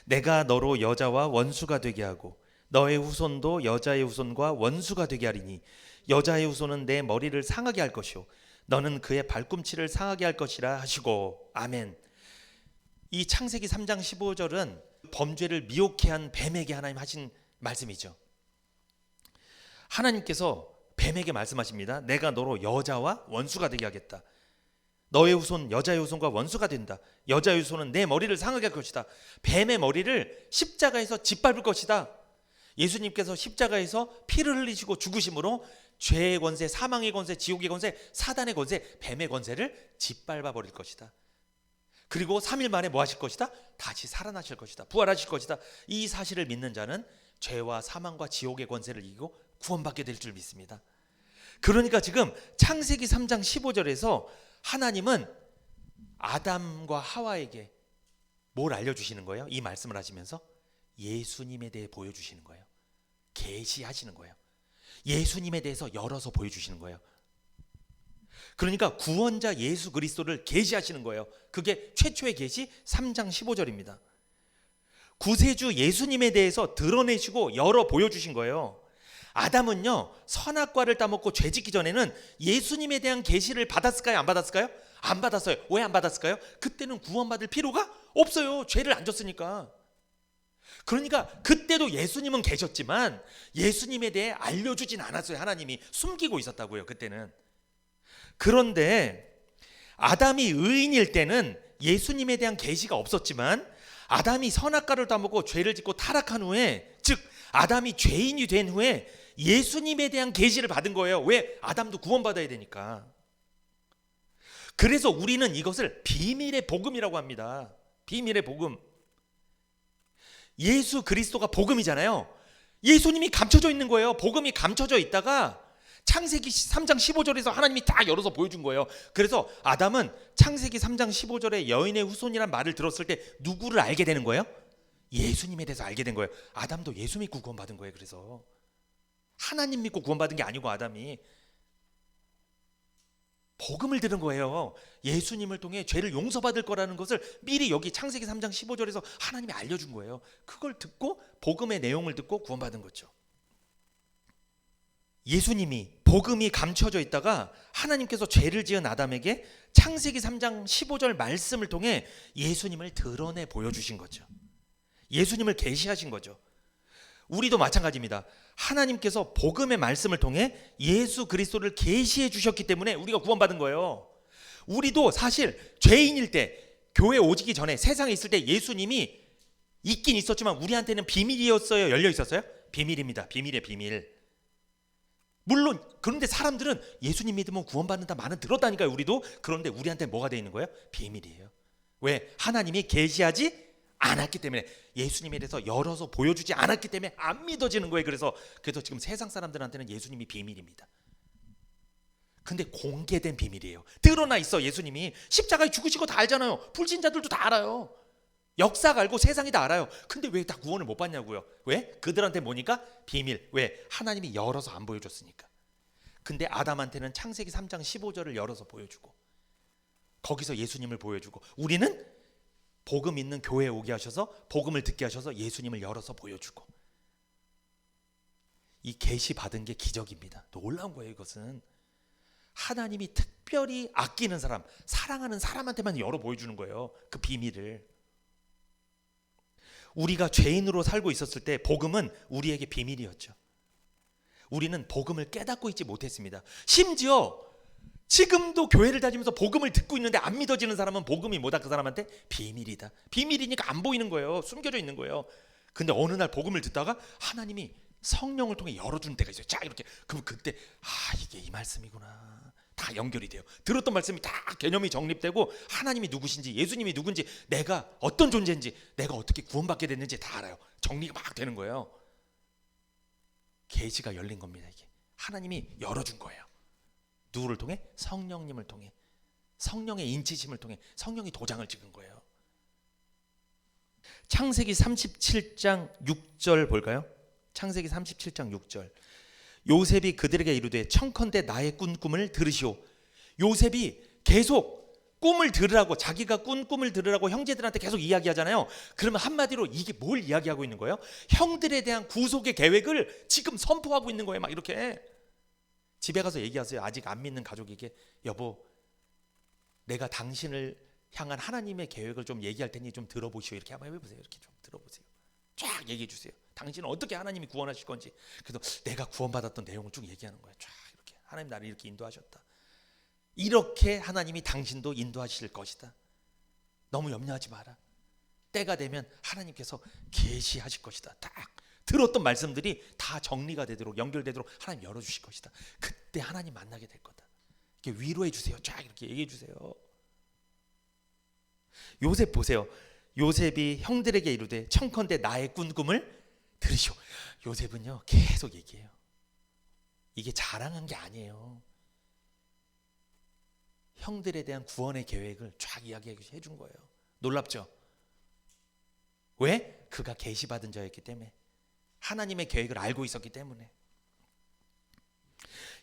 내가 너로 여자와 원수가 되게 하고 너의 후손도 여자의 후손과 원수가 되게 하리니 여자의 후손은 내 머리를 상하게 할 것이요 너는 그의 발꿈치를 상하게 할 것이라 하시고. 아멘. 이 창세기 3장 15절은 범죄를 미혹해 한 뱀에게 하나님 하신 말씀이죠. 하나님께서 뱀에게 말씀하십니다. 내가 너로 여자와 원수가 되게 하겠다. 너의 후손 여자의 후손과 원수가 된다. 여자의 후손은 내 머리를 상하게 할 것이다. 뱀의 머리를 십자가에서 짓밟을 것이다. 예수님께서 십자가에서 피를 흘리시고 죽으심으로 죄의 권세, 사망의 권세, 지옥의 권세, 사단의 권세, 뱀의 권세를 짓밟아 버릴 것이다. 그리고 3일 만에 뭐 하실 것이다? 다시 살아나실 것이다. 부활하실 것이다. 이 사실을 믿는 자는 죄와 사망과 지옥의 권세를 이기고 구원받게 될 줄 믿습니다. 그러니까 지금 창세기 3장 15절에서 하나님은 아담과 하와에게 뭘 알려주시는 거예요? 이 말씀을 하시면서 예수님에 대해 보여주시는 거예요. 계시하시는 거예요. 예수님에 대해서 열어서 보여주시는 거예요. 그러니까 구원자 예수 그리스도를 계시하시는 거예요. 그게 최초의 계시 3장 15절입니다. 구세주 예수님에 대해서 드러내시고 열어 보여주신 거예요. 아담은요, 선악과를 따먹고 죄짓기 전에는 예수님에 대한 계시를 받았을까요? 안 받았을까요? 안 받았어요. 왜 안 받았을까요? 그때는 구원받을 필요가 없어요. 죄를 안 졌으니까. 그러니까 그때도 예수님은 계셨지만 예수님에 대해 알려주진 않았어요. 하나님이 숨기고 있었다고요. 그때는. 그런데 아담이 의인일 때는 예수님에 대한 계시가 없었지만 아담이 선악과를 따먹고 죄를 짓고 타락한 후에, 즉 아담이 죄인이 된 후에 예수님에 대한 계시를 받은 거예요. 왜? 아담도 구원받아야 되니까. 그래서 우리는 이것을 비밀의 복음이라고 합니다. 비밀의 복음. 예수 그리스도가 복음이잖아요. 예수님이 감춰져 있는 거예요. 복음이 감춰져 있다가 창세기 3장 15절에서 하나님이 딱 열어서 보여준 거예요. 그래서 아담은 창세기 3장 15절에 여인의 후손이란 말을 들었을 때 누구를 알게 되는 거예요? 예수님에 대해서 알게 된 거예요. 아담도 예수 믿고 구원받은 거예요. 그래서 하나님 믿고 구원받은 게 아니고 아담이 복음을 들은 거예요. 예수님을 통해 죄를 용서받을 거라는 것을 미리 여기 창세기 3장 15절에서 하나님이 알려준 거예요. 그걸 듣고 복음의 내용을 듣고 구원받은 거죠. 예수님이 복음이 감춰져 있다가 하나님께서 죄를 지은 아담에게 창세기 3장 15절 말씀을 통해 예수님을 드러내 보여주신 거죠. 예수님을 계시하신 거죠. 우리도 마찬가지입니다. 하나님께서 복음의 말씀을 통해 예수 그리스도를 계시해 주셨기 때문에 우리가 구원받은 거예요. 우리도 사실 죄인일 때, 교회 오기 전에, 세상에 있을 때 예수님이 있긴 있었지만 우리한테는 비밀이었어요? 열려 있었어요? 비밀입니다. 비밀의 비밀. 물론 그런데 사람들은 예수님 믿으면 구원받는다 말은 들었다니까요. 우리도. 그런데 우리한테 뭐가 돼 있는 거예요? 비밀이에요. 왜? 하나님이 계시하지 않았기 때문에, 예수님에 대해서 열어서 보여주지 않았기 때문에 안 믿어지는 거예요. 그래서 지금 세상 사람들한테는 예수님이 비밀입니다. 근데 공개된 비밀이에요. 드러나 있어. 예수님이 십자가에 죽으시고 다 알잖아요. 불신자들도 다 알아요. 역사가 알고 세상이 다 알아요. 근데 왜 다 구원을 못 받냐고요. 왜? 그들한테 뭐니까? 비밀. 왜? 하나님이 열어서 안 보여줬으니까. 근데 아담한테는 창세기 3장 15절을 열어서 보여주고 거기서 예수님을 보여주고, 우리는 복음 있는 교회에 오게 하셔서 복음을 듣게 하셔서 예수님을 열어서 보여주고. 이 계시 받은 게 기적입니다. 놀라운 거예요. 이것은 하나님이 특별히 아끼는 사람, 사랑하는 사람한테만 열어 보여주는 거예요. 그 비밀을. 우리가 죄인으로 살고 있었을 때 복음은 우리에게 비밀이었죠. 우리는 복음을 깨닫고 있지 못했습니다. 심지어 지금도 교회를 다니면서 복음을 듣고 있는데 안 믿어지는 사람은 복음이 뭐다? 그 사람한테 비밀이다. 비밀이니까 안 보이는 거예요. 숨겨져 있는 거예요. 근데 어느 날 복음을 듣다가 하나님이 성령을 통해 열어주는 때가 있어요. 자, 이렇게. 그럼 그때 이게 이 말씀이구나. 다 연결이 돼요. 들었던 말씀이 다 개념이 정립되고 하나님이 누구신지, 예수님이 누군지, 내가 어떤 존재인지, 내가 어떻게 구원받게 됐는지 다 알아요. 정리가 막 되는 거예요. 계시가 열린 겁니다. 이게 하나님이 열어준 거예요. 누구를 통해? 성령님을 통해. 성령의 인치심을 통해 성령이 도장을 찍은 거예요. 창세기 37장 6절 볼까요? 창세기 37장 6절. 요셉이 그들에게 이르되 청컨대 나의 꾼 꿈을 들으시오. 요셉이 계속 꿈을 들으라고, 자기가 꾼 꿈을 들으라고 형제들한테 계속 이야기하잖아요. 그러면 한마디로 이게 뭘 이야기하고 있는 거예요? 형들에 대한 구속의 계획을 지금 선포하고 있는 거예요. 막 이렇게. 집에 가서 얘기하세요. 아직 안 믿는 가족에게, 여보, 내가 당신을 향한 하나님의 계획을 좀 얘기할 테니 좀 들어보시오. 이렇게 한번 해보세요. 이렇게 좀 들어보세요. 쫙 얘기해 주세요. 당신은 어떻게 하나님이 구원하실 건지. 그래서 내가 구원받았던 내용을 쭉 얘기하는 거예요. 쫙 이렇게. 하나님 나를 이렇게 인도하셨다. 이렇게 하나님이 당신도 인도하실 것이다. 너무 염려하지 마라. 때가 되면 하나님께서 계시하실 것이다. 딱 들었던 말씀들이 다 정리가 되도록, 연결되도록 하나님 열어주실 것이다. 그때 하나님 만나게 될 거다. 이렇게 위로해 주세요. 쫙 이렇게 얘기해 주세요. 요셉 보세요. 요셉이 형들에게 이르되 청컨대 나의 꾼 꿈을 들으시오. 요셉은요 계속 얘기해요. 이게 자랑한 게 아니에요. 형들에 대한 구원의 계획을 쫙 이야기해 준 거예요. 놀랍죠? 왜? 그가 계시받은 자였기 때문에, 하나님의 계획을 알고 있었기 때문에.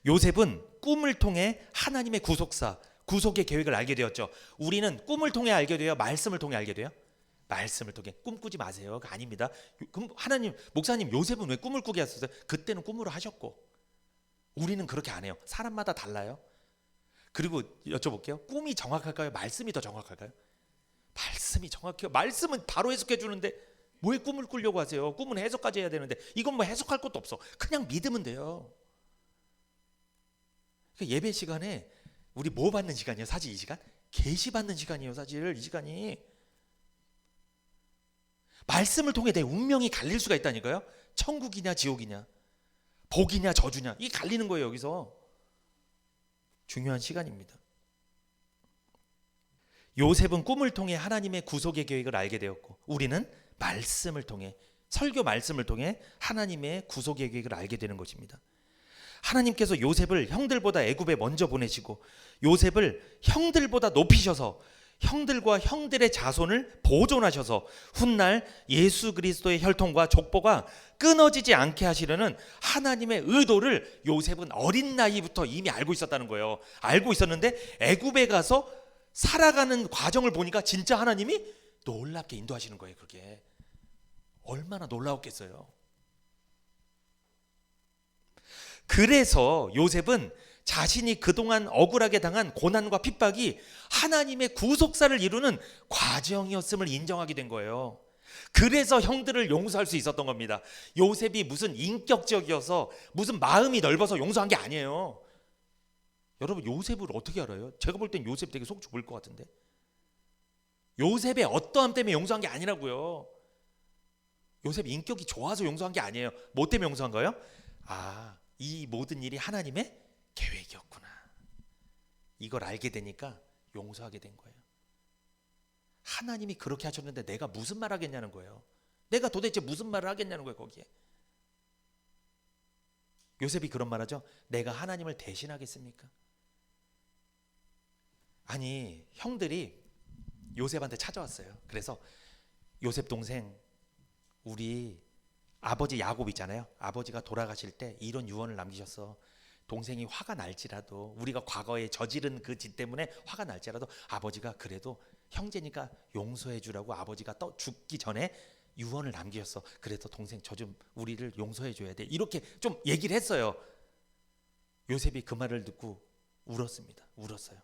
요셉은 꿈을 통해 하나님의 구속사, 구속의 계획을 알게 되었죠. 우리는 꿈을 통해 알게 돼요? 말씀을 통해 알게 돼요? 말씀을 통해. 꿈꾸지 마세요. 그거 아닙니다. 그럼 하나님, 목사님, 요셉은 왜 꿈을 꾸게 하셨어요? 그때는 꿈으로 하셨고, 우리는 그렇게 안 해요. 사람마다 달라요. 그리고 여쭤볼게요. 꿈이 정확할까요? 말씀이 더 정확할까요? 말씀이 정확해요. 말씀은 바로 해석해 주는데 왜 꿈을 꾸려고 하세요? 꿈은 해석까지 해야 되는데 이건 뭐 해석할 것도 없어. 그냥 믿으면 돼요. 예배 시간에 우리 뭐 받는 시간이에요? 사실 이 시간? 계시 받는 시간이에요. 사실 이 시간이. 말씀을 통해 내 운명이 갈릴 수가 있다니까요. 천국이냐 지옥이냐, 복이냐 저주냐, 이 갈리는 거예요. 여기서 중요한 시간입니다. 요셉은 꿈을 통해 하나님의 구속의 계획을 알게 되었고, 우리는 말씀을 통해, 설교 말씀을 통해 하나님의 구속의 계획을 알게 되는 것입니다. 하나님께서 요셉을 형들보다 애굽에 먼저 보내시고 요셉을 형들보다 높이셔서 형들과 형들의 자손을 보존하셔서 훗날 예수 그리스도의 혈통과 족보가 끊어지지 않게 하시려는 하나님의 의도를 요셉은 어린 나이부터 이미 알고 있었다는 거예요. 알고 있었는데 애굽에 가서 살아가는 과정을 보니까 진짜 하나님이 놀랍게 인도하시는 거예요. 그게 얼마나 놀라웠겠어요. 그래서 요셉은 자신이 그동안 억울하게 당한 고난과 핍박이 하나님의 구속사를 이루는 과정이었음을 인정하게 된 거예요. 그래서 형들을 용서할 수 있었던 겁니다. 요셉이 무슨 인격적이어서, 무슨 마음이 넓어서 용서한 게 아니에요. 여러분, 요셉을 어떻게 알아요? 제가 볼 땐 요셉 되게 속 좁을 것 같은데. 요셉의 어떠함 때문에 용서한 게 아니라고요. 요셉 인격이 좋아서 용서한 게 아니에요. 뭐 때문에 용서한 거예요? 이 모든 일이 하나님의 계획이었구나. 이걸 알게 되니까 용서하게 된 거예요. 하나님이 그렇게 하셨는데 내가 무슨 말 하겠냐는 거예요. 내가 도대체 무슨 말을 하겠냐는 거예요. 거기에 요셉이 그런 말 하죠. 내가 하나님을 대신하겠습니까? 아니, 형들이 요셉한테 찾아왔어요. 그래서 요셉 동생, 우리 아버지 야곱 있잖아요. 아버지가 돌아가실 때 이런 유언을 남기셨어. 동생이 화가 날지라도, 우리가 과거에 저지른 그 짓 때문에 화가 날지라도 아버지가 그래도 형제니까 용서해 주라고 아버지가 죽기 전에 유언을 남기셨어. 그래서 동생 저 좀 우리를 용서해 줘야 돼. 이렇게 좀 얘기를 했어요. 요셉이 그 말을 듣고 울었습니다. 울었어요.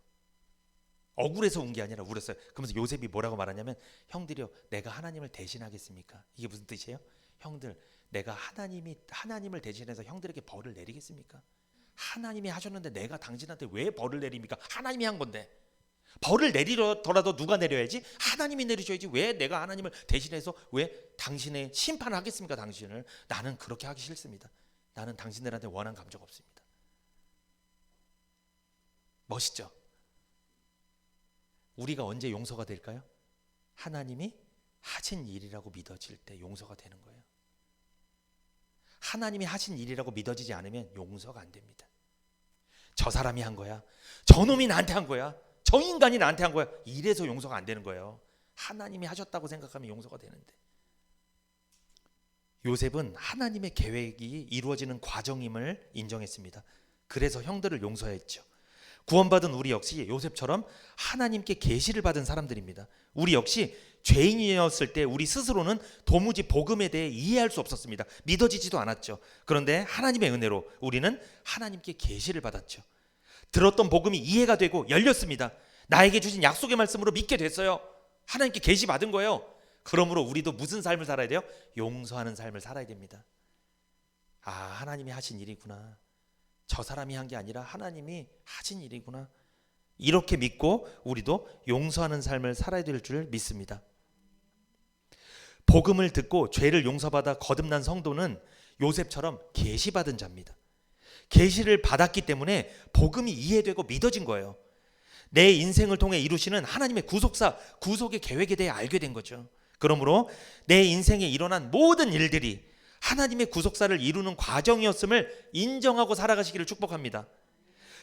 억울해서 운 게 아니라 울었어요. 그러면서 요셉이 뭐라고 말하냐면, 형들이요, 내가 하나님을 대신하겠습니까? 이게 무슨 뜻이에요? 형들, 내가 하나님을 대신해서 형들에게 벌을 내리겠습니까? 하나님이 하셨는데 내가 당신한테 왜 벌을 내립니까? 하나님이 한 건데. 벌을 내리더라도 누가 내려야지? 하나님이 내리셔야지. 왜 내가 하나님을 대신해서 왜 당신의 심판을 하겠습니까? 당신을. 나는 그렇게 하기 싫습니다. 나는 당신들한테 원한 감정 없습니다. 멋있죠? 우리가 언제 용서가 될까요? 하나님이 하신 일이라고 믿어질 때 용서가 되는 거예요. 하나님이 하신 일이라고 믿어지지 않으면 용서가 안 됩니다. 저 사람이 한 거야. 저 놈이 나한테 한 거야. 저 인간이 나한테 한 거야. 이래서 용서가 안 되는 거예요. 하나님이 하셨다고 생각하면 용서가 되는데. 요셉은 하나님의 계획이 이루어지는 과정임을 인정했습니다. 그래서 형들을 용서했죠. 구원받은 우리 역시 요셉처럼 하나님께 계시를 받은 사람들입니다. 우리 역시 죄인이었을 때 우리 스스로는 도무지 복음에 대해 이해할 수 없었습니다. 믿어지지도 않았죠. 그런데 하나님의 은혜로 우리는 하나님께 계시를 받았죠. 들었던 복음이 이해가 되고 열렸습니다. 나에게 주신 약속의 말씀으로 믿게 됐어요. 하나님께 계시 받은 거예요. 그러므로 우리도 무슨 삶을 살아야 돼요? 용서하는 삶을 살아야 됩니다. 아, 하나님이 하신 일이구나. 저 사람이 한 게 아니라 하나님이 하신 일이구나. 이렇게 믿고 우리도 용서하는 삶을 살아야 될 줄 믿습니다. 복음을 듣고 죄를 용서받아 거듭난 성도는 요셉처럼 계시받은 자입니다. 계시를 받았기 때문에 복음이 이해되고 믿어진 거예요. 내 인생을 통해 이루시는 하나님의 구속사, 구속의 계획에 대해 알게 된 거죠. 그러므로 내 인생에 일어난 모든 일들이 하나님의 구속사를 이루는 과정이었음을 인정하고 살아가시기를 축복합니다.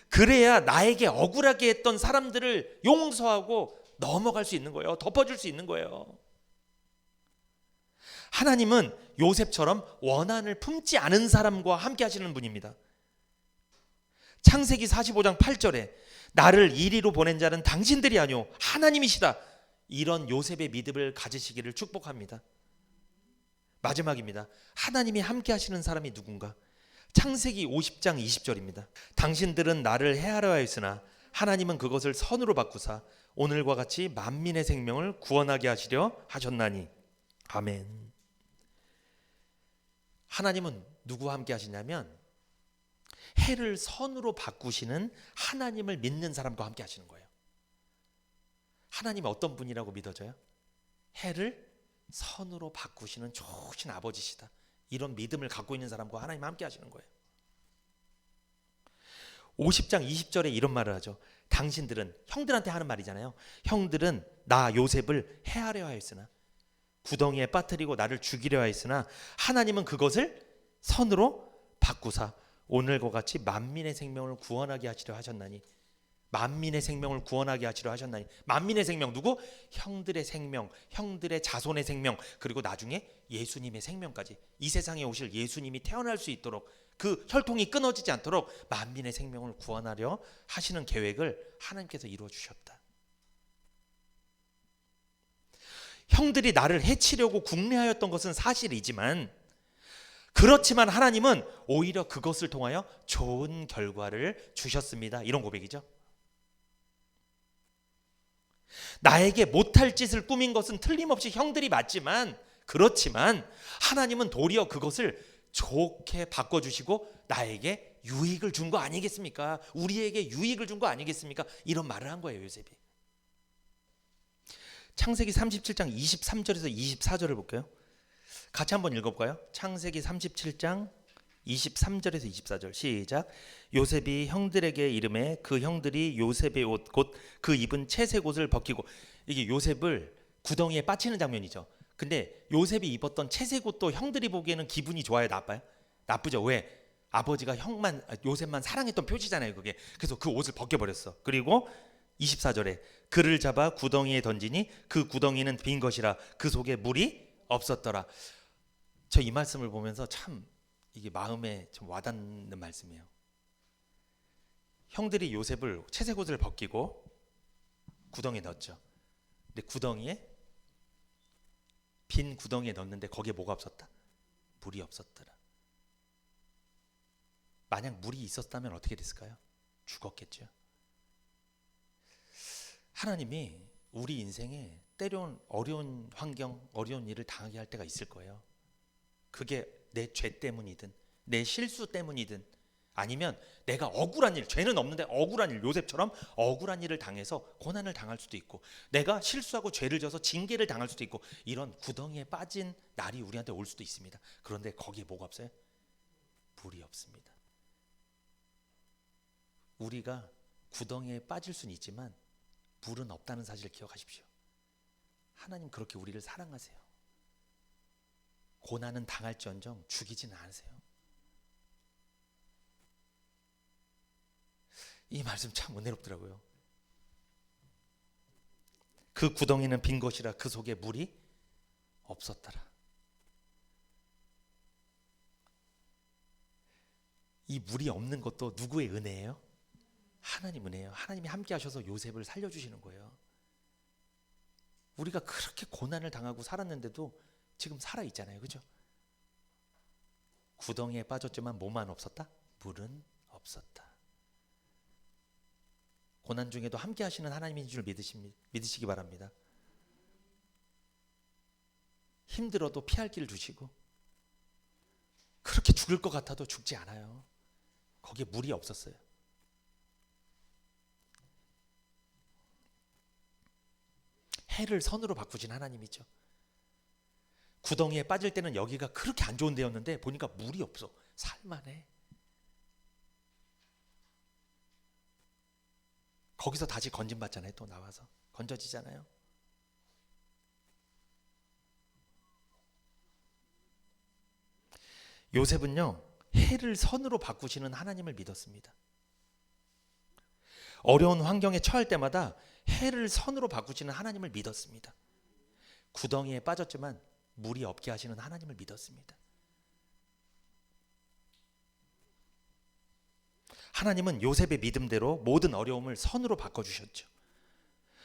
그래야 나에게 억울하게 했던 사람들을 용서하고 넘어갈 수 있는 거예요. 덮어줄 수 있는 거예요. 하나님은 요셉처럼 원한을 품지 않은 사람과 함께 하시는 분입니다. 창세기 45장 8절에 나를 이리로 보낸 자는 당신들이 아니오 하나님이시다. 이런 요셉의 믿음을 가지시기를 축복합니다. 마지막입니다. 하나님이 함께 하시는 사람이 누군가? 창세기 50장 20절입니다. 당신들은 나를 해하려 하였으나 하나님은 그것을 선으로 바꾸사 오늘과 같이 만민의 생명을 구원하게 하시려 하셨나니. 아멘. 하나님은 누구와 함께 하시냐면 해를 선으로 바꾸시는 하나님을 믿는 사람과 함께 하시는 거예요. 하나님이 어떤 분이라고 믿어져요? 해를 선으로 바꾸시는 좋으신 아버지시다. 이런 믿음을 갖고 있는 사람과 하나님 함께 하시는 거예요. 50장 20절에 이런 말을 하죠. 당신들은, 형들한테 하는 말이잖아요. 형들은 나 요셉을 해하려 하였으나, 구덩이에 빠뜨리고 나를 죽이려 하였으나 하나님은 그것을 선으로 바꾸사 오늘과 같이 만민의 생명을 구원하게 하시려 하셨나니. 만민의 생명을 구원하게 하시려 하셨나니. 만민의 생명 누구? 형들의 생명, 형들의 자손의 생명, 그리고 나중에 예수님의 생명까지. 이 세상에 오실 예수님이 태어날 수 있도록, 그 혈통이 끊어지지 않도록 만민의 생명을 구원하려 하시는 계획을 하나님께서 이루어 주셨다. 형들이 나를 해치려고 궁리하였던 것은 사실이지만, 그렇지만 하나님은 오히려 그것을 통하여 좋은 결과를 주셨습니다. 이런 고백이죠. 나에게 못할 짓을 꾸민 것은 틀림없이 형들이 맞지만, 그렇지만 하나님은 도리어 그것을 좋게 바꿔주시고 나에게 유익을 준 거 아니겠습니까? 우리에게 유익을 준 거 아니겠습니까? 이런 말을 한 거예요, 요셉이. 창세기 37장 23절에서 24절을 볼까요? 같이 한번 읽어볼까요? 창세기 37장 23절에서 24절 시작. 요셉이 형들에게 이르매 그 형들이 요셉의 옷 곧 그 입은 채색 옷을 벗기고. 이게 요셉을 구덩이에 빠치는 장면이죠. 근데 요셉이 입었던 채색 옷도 형들이 보기에는 기분이 좋아요, 나빠요? 나쁘죠. 왜? 아버지가 요셉만 사랑했던 표시잖아요, 그게. 그래서 그 옷을 벗겨버렸어. 그리고 24절에 그를 잡아 구덩이에 던지니 그 구덩이는 빈 것이라 그 속에 물이 없었더라. 저 이 말씀을 보면서 참 이게 마음에 좀 와닿는 말씀이에요. 형들이 요셉을 채색 옷을 벗기고 구덩이에 넣었죠. 근데 빈 구덩이에 넣었는데 거기에 뭐가 없었다? 물이 없었더라. 만약 물이 있었다면 어떻게 됐을까요? 죽었겠죠. 하나님이 우리 인생에 때론 어려운 환경, 어려운 일을 당하게 할 때가 있을 거예요. 그게 내 죄 때문이든 내 실수 때문이든 아니면 내가 억울한 일, 죄는 없는데 억울한 일, 요셉처럼 억울한 일을 당해서 고난을 당할 수도 있고, 내가 실수하고 죄를 져서 징계를 당할 수도 있고, 이런 구덩이에 빠진 날이 우리한테 올 수도 있습니다. 그런데 거기에 뭐가 없어요? 물이 없습니다. 우리가 구덩이에 빠질 수는 있지만 물은 없다는 사실을 기억하십시오. 하나님 그렇게 우리를 사랑하세요. 고난은 당할지언정 죽이지는 않으세요. 이 말씀 참 은혜롭더라고요. 그 구덩이는 빈 것이라 그 속에 물이 없었더라. 이 물이 없는 것도 누구의 은혜예요? 하나님 은혜예요. 하나님이 함께 하셔서 요셉을 살려주시는 거예요. 우리가 그렇게 고난을 당하고 살았는데도 지금 살아있잖아요. 그죠? 구덩이에 빠졌지만 뭐만 없었다? 물은 없었다. 고난 중에도 함께 하시는 하나님인 줄 믿으시기 바랍니다. 힘들어도 피할 길을 두시고, 그렇게 죽을 것 같아도 죽지 않아요. 거기에 물이 없었어요. 해를 선으로 바꾸신 하나님이죠. 구덩이에 빠질 때는 여기가 그렇게 안 좋은 데였는데 보니까 물이 없어. 살만해. 거기서 다시 건진받잖아요. 또 나와서 건져지잖아요. 요셉은요, 해를 선으로 바꾸시는 하나님을 믿었습니다. 어려운 환경에 처할 때마다 해를 선으로 바꾸시는 하나님을 믿었습니다. 구덩이에 빠졌지만 물이 없게 하시는 하나님을 믿었습니다. 하나님은 요셉의 믿음대로 모든 어려움을 선으로 바꿔주셨죠.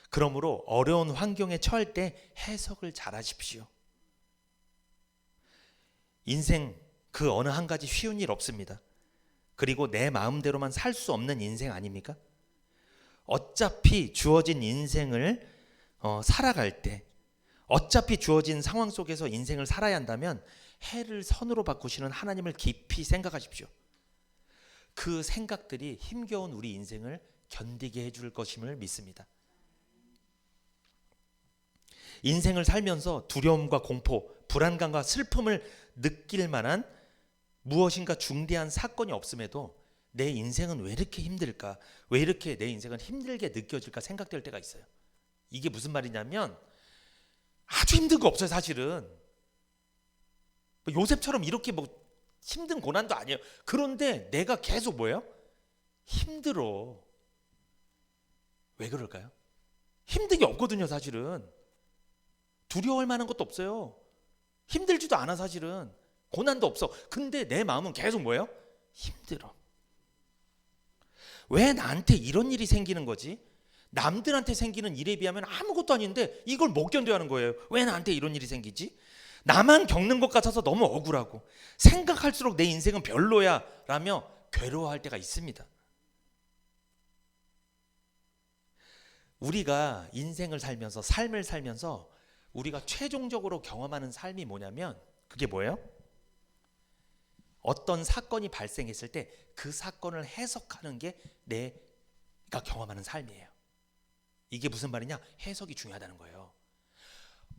그러므로 어려운 환경에 처할 때 해석을 잘하십시오. 인생 그 어느 한 가지 쉬운 일 없습니다. 그리고 내 마음대로만 살 수 없는 인생 아닙니까? 어차피 주어진 인생을 살아갈 때, 어차피 주어진 상황 속에서 인생을 살아야 한다면 해를 선으로 바꾸시는 하나님을 깊이 생각하십시오. 그 생각들이 힘겨운 우리 인생을 견디게 해줄 것임을 믿습니다. 인생을 살면서 두려움과 공포, 불안감과 슬픔을 느낄 만한 무엇인가 중대한 사건이 없음에도 내 인생은 왜 이렇게 힘들까? 왜 이렇게 내 인생은 힘들게 느껴질까 생각될 때가 있어요. 이게 무슨 말이냐면 아주 힘든 거 없어요, 사실은. 요셉처럼 이렇게 뭐 힘든 고난도 아니에요. 그런데 내가 계속 뭐예요? 힘들어. 왜 그럴까요? 힘든 게 없거든요, 사실은. 두려워할 만한 것도 없어요. 힘들지도 않아, 사실은. 고난도 없어. 근데 내 마음은 계속 뭐예요? 힘들어. 왜 나한테 이런 일이 생기는 거지? 남들한테 생기는 일에 비하면 아무것도 아닌데 이걸 못 견뎌야 하는 거예요. 왜 나한테 이런 일이 생기지? 나만 겪는 것 같아서 너무 억울하고, 생각할수록 내 인생은 별로야 라며 괴로워할 때가 있습니다. 우리가 인생을 살면서, 삶을 살면서 우리가 최종적으로 경험하는 삶이 뭐냐면, 그게 뭐예요? 어떤 사건이 발생했을 때 그 사건을 해석하는 게 내가 경험하는 삶이에요. 이게 무슨 말이냐? 해석이 중요하다는 거예요.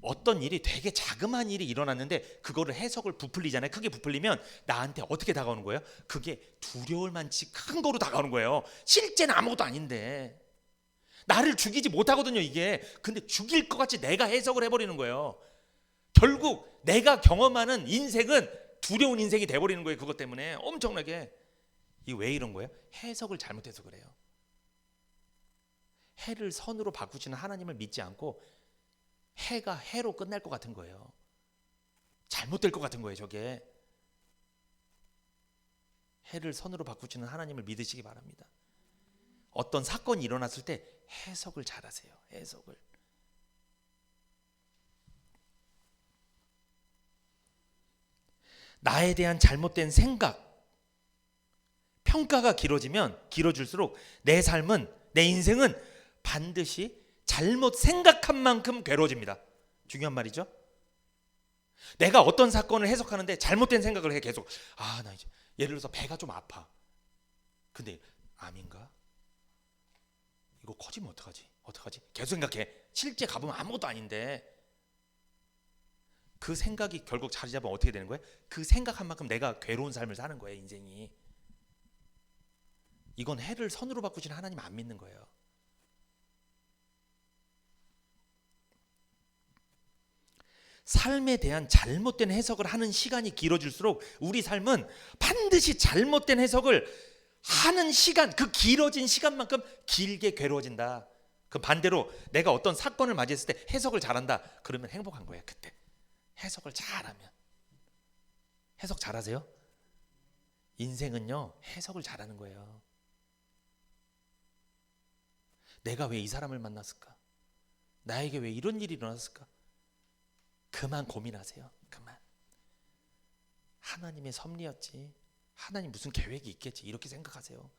어떤 일이, 되게 자그마한 일이 일어났는데 그거를 해석을 부풀리잖아요. 크게 부풀리면 나한테 어떻게 다가오는 거예요? 그게 두려울 만치 큰 거로 다가오는 거예요. 실제는 아무것도 아닌데. 나를 죽이지 못하거든요, 이게. 근데 죽일 것 같이 내가 해석을 해버리는 거예요. 결국 내가 경험하는 인생은 두려운 인생이 돼버리는 거예요. 그것 때문에 엄청나게. 이 왜 이런 거예요? 해석을 잘못해서 그래요. 해를 선으로 바꾸시는 하나님을 믿지 않고 해가 해로 끝날 것 같은 거예요. 잘못될 것 같은 거예요, 저게. 해를 선으로 바꾸시는 하나님을 믿으시기 바랍니다. 어떤 사건이 일어났을 때 해석을 잘하세요. 해석을. 나에 대한 잘못된 생각, 평가가 길어질수록 내 삶은, 내 인생은 반드시 잘못 생각한 만큼 괴로워집니다. 중요한 말이죠. 내가 어떤 사건을 해석하는데 잘못된 생각을 해, 계속. 나 이제 예를 들어서 배가 좀 아파. 근데 암인가? 이거 커지면 어떡하지? 어떡하지? 계속 생각해. 실제 가보면 아무것도 아닌데. 그 생각이 결국 자리 잡으면 어떻게 되는 거예요? 그 생각한 만큼 내가 괴로운 삶을 사는 거예요, 인생이. 이건 해를 선으로 바꾸시는 하나님 안 믿는 거예요. 삶에 대한 잘못된 해석을 하는 시간이 길어질수록 우리 삶은 반드시 잘못된 해석을 하는 시간, 그 길어진 시간만큼 길게 괴로워진다. 그 반대로 내가 어떤 사건을 맞이했을 때 해석을 잘한다. 그러면 행복한 거예요. 그때 해석을 잘하면. 해석 잘하세요? 인생은요, 해석을 잘하는 거예요. 내가 왜 이 사람을 만났을까? 나에게 왜 이런 일이 일어났을까? 그만 고민하세요. 그만. 하나님의 섭리였지. 하나님 무슨 계획이 있겠지. 이렇게 생각하세요.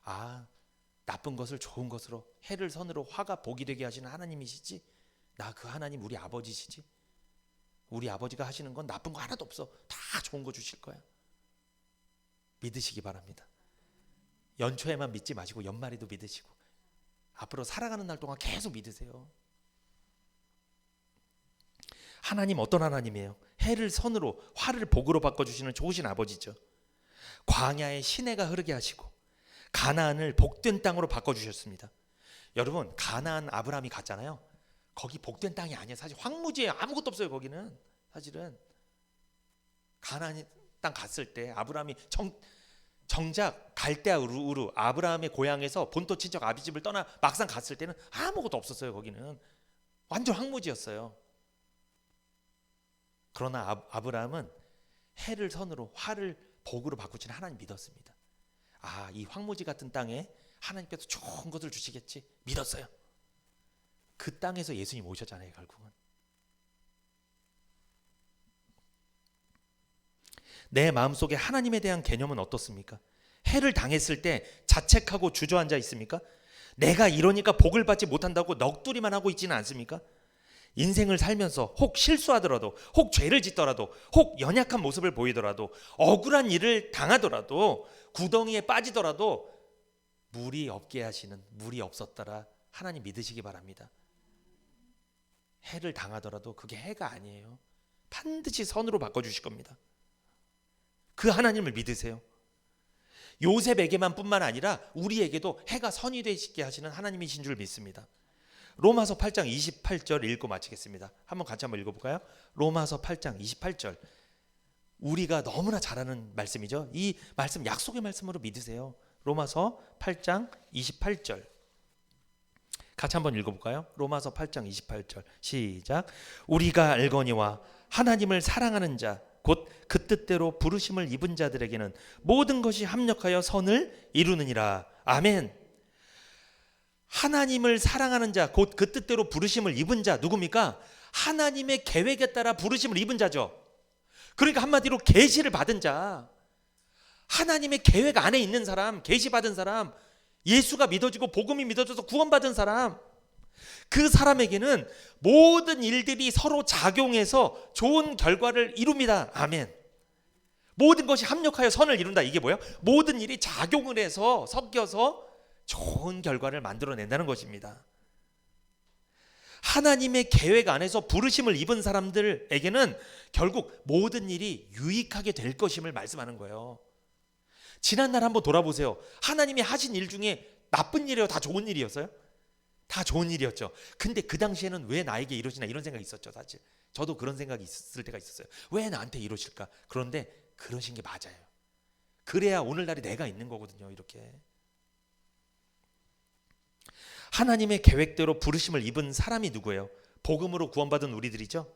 아, 나쁜 것을 좋은 것으로, 해를 선으로, 화가 복이 되게 하시는 하나님이시지. 나 그 하나님 우리 아버지시지. 우리 아버지가 하시는 건 나쁜 거 하나도 없어. 다 좋은 거 주실 거야. 믿으시기 바랍니다. 연초에만 믿지 마시고 연말에도 믿으시고 앞으로 살아가는 날 동안 계속 믿으세요. 하나님 어떤 하나님이에요? 해를 선으로, 화를 복으로 바꿔주시는 좋으신 아버지죠. 광야에 시내가 흐르게 하시고 가나안을 복된 땅으로 바꿔주셨습니다. 여러분, 가나안 아브라함이 갔잖아요. 거기 복된 땅이 아니에요. 사실 황무지예요. 아무것도 없어요. 거기는 사실은. 가나안 땅 갔을 때 아브라함이 정작 갈대아 우르 아브라함의 고향에서 본토 친척 아비집을 떠나 막상 갔을 때는 아무것도 없었어요. 거기는 완전 황무지였어요. 그러나 아브라함은 해를 선으로, 화를 복으로 바꾸시는 하나님 믿었습니다. 아, 이 황무지 같은 땅에 하나님께서 좋은 것을 주시겠지 믿었어요. 그 땅에서 예수님 오셨잖아요. 결국은. 내 마음속에 하나님에 대한 개념은 어떻습니까? 해를 당했을 때 자책하고 주저앉아 있습니까? 내가 이러니까 복을 받지 못한다고 넋두리만 하고 있지는 않습니까? 인생을 살면서 혹 실수하더라도, 혹 죄를 짓더라도, 혹 연약한 모습을 보이더라도, 억울한 일을 당하더라도, 구덩이에 빠지더라도 물이 없게 하시는, 물이 없었더라 하나님 믿으시기 바랍니다. 해를 당하더라도 그게 해가 아니에요. 반드시 선으로 바꿔주실 겁니다. 그 하나님을 믿으세요. 요셉에게만 뿐만 아니라 우리에게도 해가 선이 되시게 하시는 하나님이신 줄 믿습니다. 로마서 8장 28절 읽고 마치겠습니다. 한번 같이 한번 읽어볼까요? 로마서 8장 28절. 우리가 너무나 잘 아는 말씀이죠. 이 말씀 약속의 말씀으로 믿으세요. 로마서 8장 28절. 같이 한번 읽어볼까요? 로마서 8장 28절 시작. 우리가 알거니와 하나님을 사랑하는 자 곧 그 뜻대로 부르심을 입은 자들에게는 모든 것이 합력하여 선을 이루느니라. 아멘. 하나님을 사랑하는 자 곧 그 뜻대로 부르심을 입은 자 누굽니까? 하나님의 계획에 따라 부르심을 입은 자죠. 그러니까 한마디로 계시를 받은 자, 하나님의 계획 안에 있는 사람, 계시 받은 사람, 예수가 믿어지고 복음이 믿어져서 구원받은 사람, 그 사람에게는 모든 일들이 서로 작용해서 좋은 결과를 이룹니다. 아멘. 모든 것이 합력하여 선을 이룬다. 이게 뭐예요? 모든 일이 작용을 해서 섞여서 좋은 결과를 만들어낸다는 것입니다. 하나님의 계획 안에서 부르심을 입은 사람들에게는 결국 모든 일이 유익하게 될 것임을 말씀하는 거예요. 지난날 한번 돌아보세요. 하나님이 하신 일 중에 나쁜 일이에요? 다 좋은 일이었어요? 다 좋은 일이었죠. 근데 그 당시에는 왜 나에게 이러시나 이런 생각이 있었죠. 사실 저도 그런 생각이 있을 때가 있었어요. 왜 나한테 이러실까? 그런데 그러신 게 맞아요. 그래야 오늘날이 내가 있는 거거든요. 이렇게 하나님의 계획대로 부르심을 입은 사람이 누구예요? 복음으로 구원받은 우리들이죠.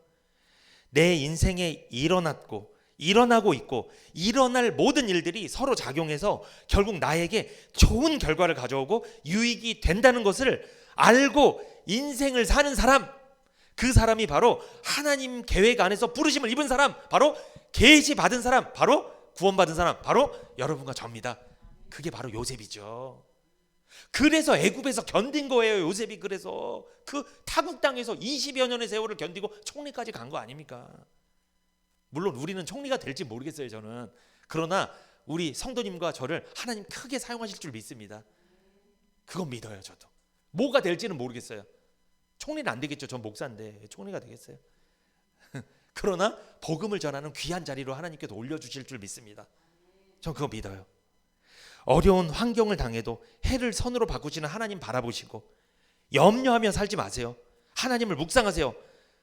내 인생에 일어나고 있고 일어날 모든 일들이 서로 작용해서 결국 나에게 좋은 결과를 가져오고 유익이 된다는 것을 알고 인생을 사는 사람, 그 사람이 바로 하나님 계획 안에서 부르심을 입은 사람, 바로 계시 받은 사람, 바로 구원받은 사람, 바로 여러분과 저입니다. 그게 바로 요셉이죠. 그래서 애굽에서 견딘 거예요. 요셉이. 그래서 그 타국 땅에서 20여 년의 세월을 견디고 총리까지 간 거 아닙니까? 물론 우리는 총리가 될지 모르겠어요. 저는. 그러나 우리 성도님과 저를 하나님 크게 사용하실 줄 믿습니다. 그건 믿어요. 저도 뭐가 될지는 모르겠어요. 총리는 안 되겠죠. 전 목사인데 총리가 되겠어요. 그러나 복음을 전하는 귀한 자리로 하나님께서 올려주실 줄 믿습니다. 전 그거 믿어요. 어려운 환경을 당해도 해를 선으로 바꾸시는 하나님 바라보시고 염려하며 살지 마세요. 하나님을 묵상하세요.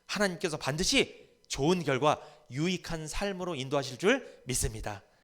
하나님께서 반드시 좋은 결과 유익한 삶으로 인도하실 줄 믿습니다.